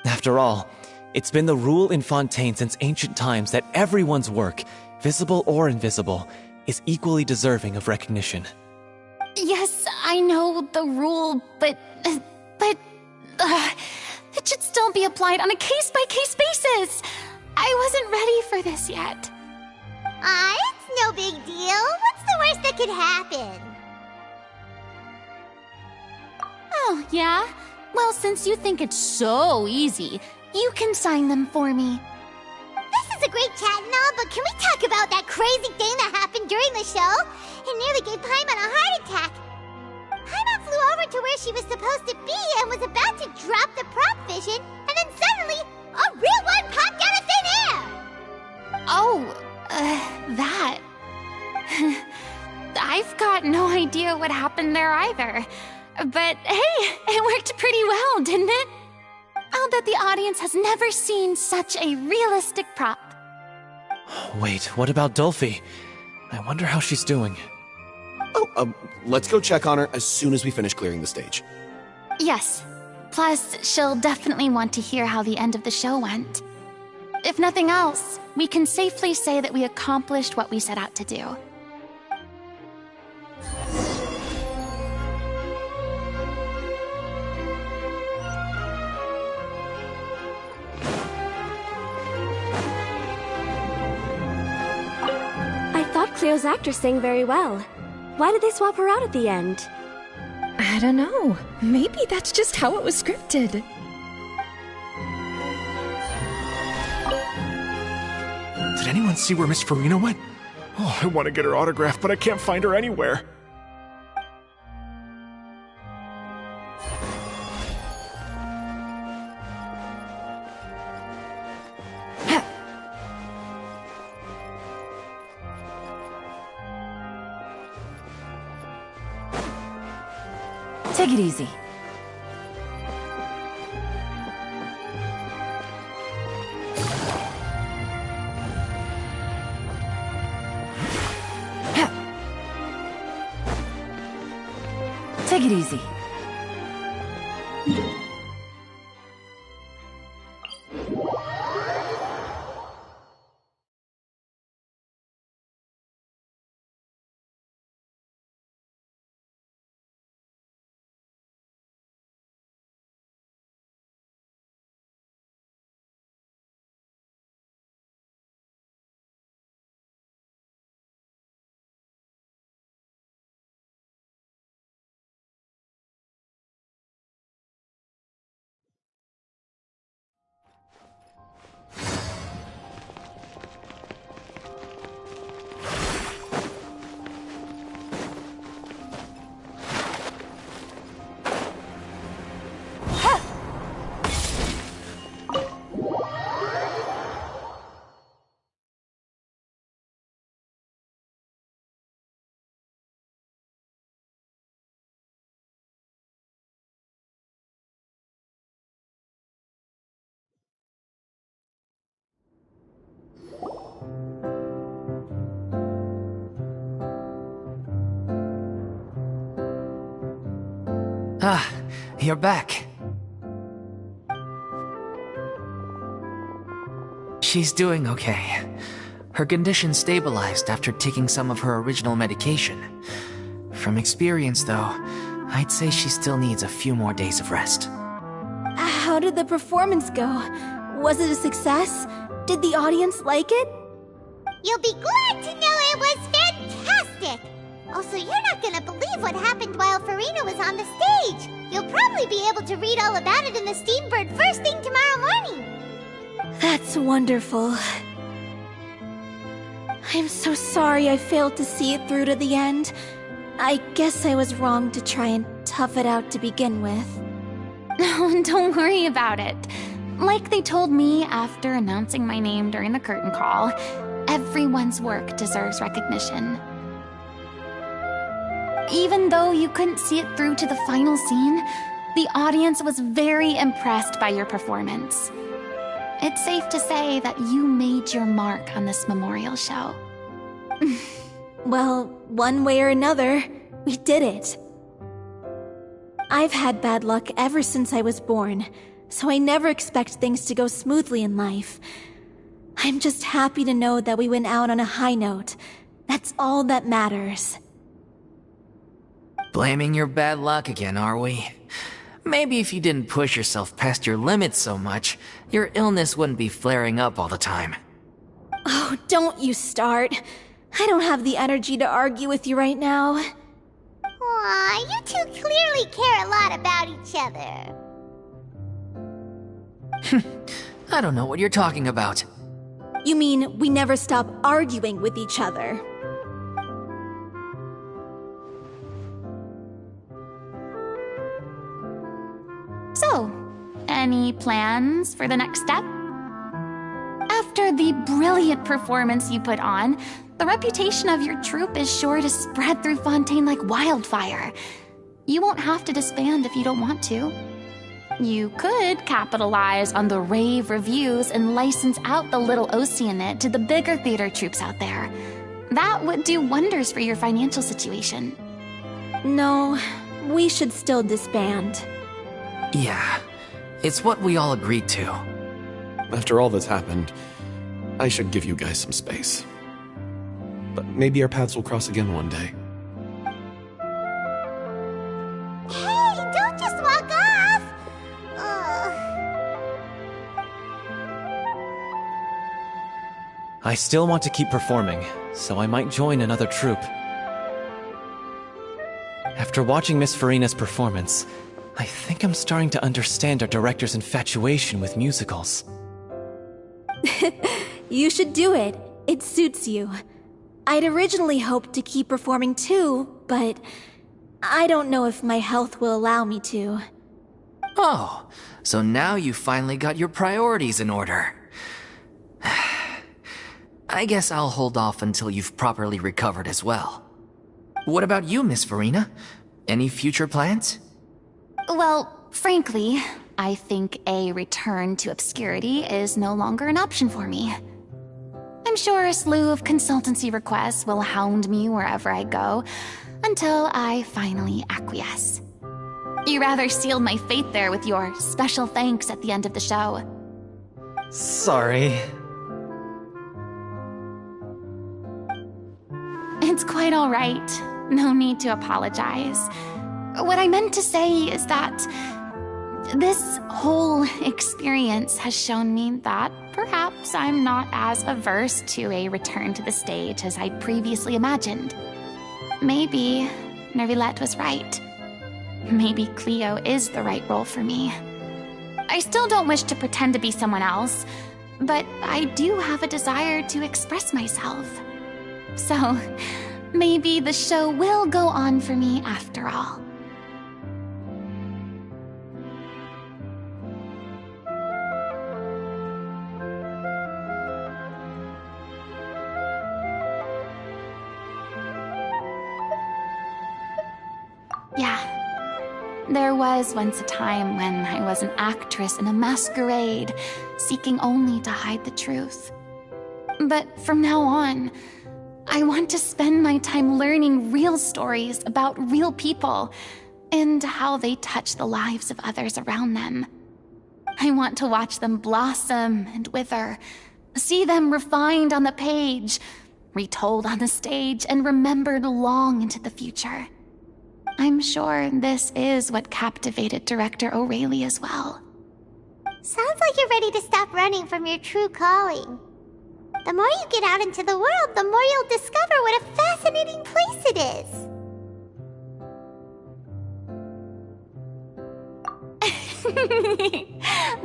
After all, it's been the rule in Fontaine since ancient times that everyone's work, visible or invisible, is equally deserving of recognition. Yes, I know the rule, but it should still be applied on a case-by-case basis. I wasn't ready for this yet. It's no big deal. What's the worst that could happen? Oh, yeah? Well, since you think it's so easy, you can sign them for me. This is a great chat and all, but can we talk about that crazy thing that happened during the show? It nearly gave Paimon a heart attack. Paimon flew over to where she was supposed to be and was about to drop the prop vision, and then suddenly, a real one popped out of thin air! Oh, that. I've got no idea what happened there either. But hey, it worked pretty well, didn't it? I'll bet the audience has never seen such a realistic prop. Wait, what about Dolphy? I wonder how she's doing. Oh, let's go check on her as soon as we finish clearing the stage. Yes. Plus, she'll definitely want to hear how the end of the show went. If nothing else, we can safely say that we accomplished what we set out to do. I thought Cleo's actress sang very well. Why did they swap her out at the end? I don't know. Maybe that's just how it was scripted. Did anyone see where Miss Furina went? Oh, I want to get her autograph, but I can't find her anywhere. Take it easy. Take it easy. Ah, you're back. She's doing okay. Her condition stabilized after taking some of her original medication. From experience, though, I'd say she still needs a few more days of rest. How did the performance go? Was it a success? Did the audience like it? You'll be glad to know it was fantastic! Also, you're not gonna believe what happened while Furina was on the stage. You'll probably be able to read all about it in the Steambird first thing tomorrow morning. That's wonderful. I'm so sorry I failed to see it through to the end. I guess I was wrong to try and tough it out to begin with. Oh, don't worry about it. Like they told me after announcing my name during the curtain call, everyone's work deserves recognition. Even though you couldn't see it through to the final scene, the audience was very impressed by your performance. It's safe to say that you made your mark on this memorial show. Well, one way or another, we did it. I've had bad luck ever since I was born, so I never expect things to go smoothly in life. I'm just happy to know that we went out on a high note. That's all that matters. Blaming your bad luck again, are we? Maybe if you didn't push yourself past your limits so much, your illness wouldn't be flaring up all the time. Oh, don't you start. I don't have the energy to argue with you right now. Aw, you two clearly care a lot about each other. I don't know what you're talking about. You mean we never stop arguing with each other? So, any plans for the next step? After the brilliant performance you put on, the reputation of your troupe is sure to spread through Fontaine like wildfire. You won't have to disband if you don't want to. You could capitalize on the rave reviews and license out the Little Oceanid to the bigger theater troupes out there. That would do wonders for your financial situation. No, we should still disband. Yeah, it's what we all agreed to. After all that's happened, I should give you guys some space. But maybe our paths will cross again one day. Hey, don't just walk off! I still want to keep performing, so I might join another troupe. After watching Miss Furina's performance, I think I'm starting to understand our director's infatuation with musicals. You should do it. It suits you. I'd originally hoped to keep performing too, but I don't know if my health will allow me to. Oh, so now you finally got your priorities in order. I guess I'll hold off until you've properly recovered as well. What about you, Miss Furina? Any future plans? Well, frankly, I think a return to obscurity is no longer an option for me. I'm sure a slew of consultancy requests will hound me wherever I go, until I finally acquiesce. You rather sealed my fate there with your special thanks at the end of the show. Sorry. It's quite all right. No need to apologize. What I meant to say is that this whole experience has shown me that perhaps I'm not as averse to a return to the stage as I'd previously imagined. Maybe Nervillette was right. Maybe Cleo is the right role for me. I still don't wish to pretend to be someone else, but I do have a desire to express myself. So, maybe the show will go on for me after all. Yeah. There was once a time when I was an actress in a masquerade, seeking only to hide the truth. But from now on, I want to spend my time learning real stories about real people and how they touch the lives of others around them. I want to watch them blossom and wither, See them refined on the page, retold on the stage, and remembered long into the future. I'm sure this is what captivated director O'Reilly as well. Sounds like you're ready to stop running from your true calling. The more you get out into the world, the more you'll discover what a fascinating place it is.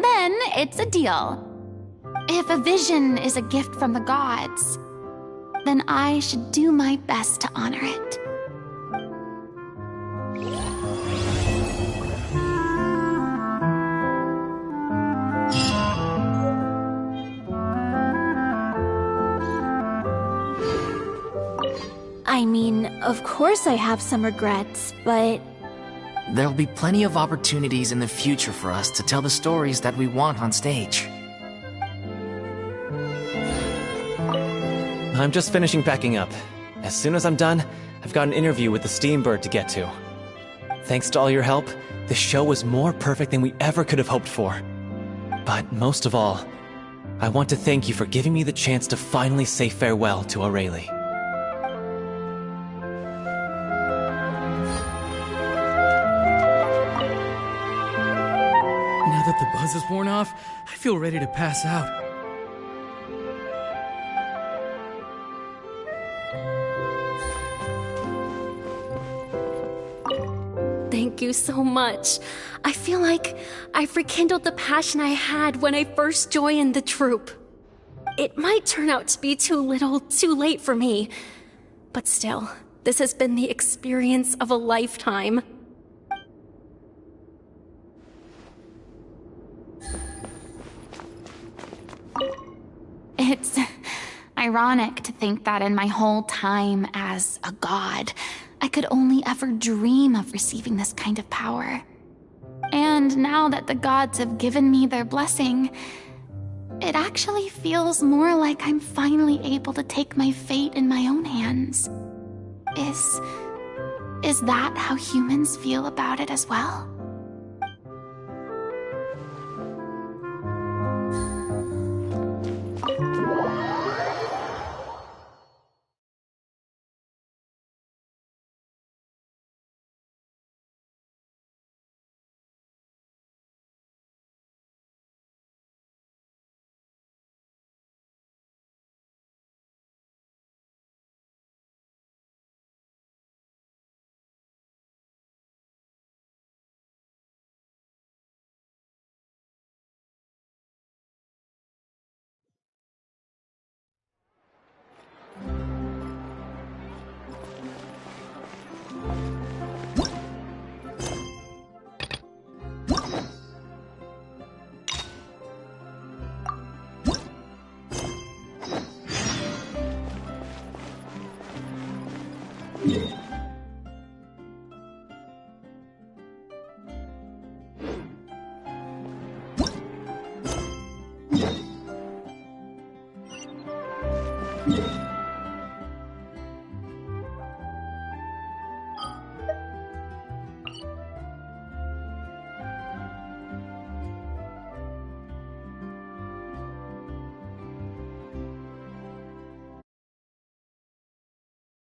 Then it's a deal. If a vision is a gift from the gods, then I should do my best to honor it. I mean, of course I have some regrets, but... There'll be plenty of opportunities in the future for us to tell the stories that we want on stage. I'm just finishing packing up. As soon as I'm done, I've got an interview with the Steambird to get to. Thanks to all your help, the show was more perfect than we ever could have hoped for. But most of all, I want to thank you for giving me the chance to finally say farewell to O'Reilly. Now that the buzz is worn off, I feel ready to pass out. Thank you so much. I feel like I've rekindled the passion I had when I first joined the troupe. It might turn out to be too little, too late for me. But still, this has been the experience of a lifetime. It's ironic to think that in my whole time as a god, I could only ever dream of receiving this kind of power. And now that the gods have given me their blessing, it actually feels more like I'm finally able to take my fate in my own hands. Is that how humans feel about it as well?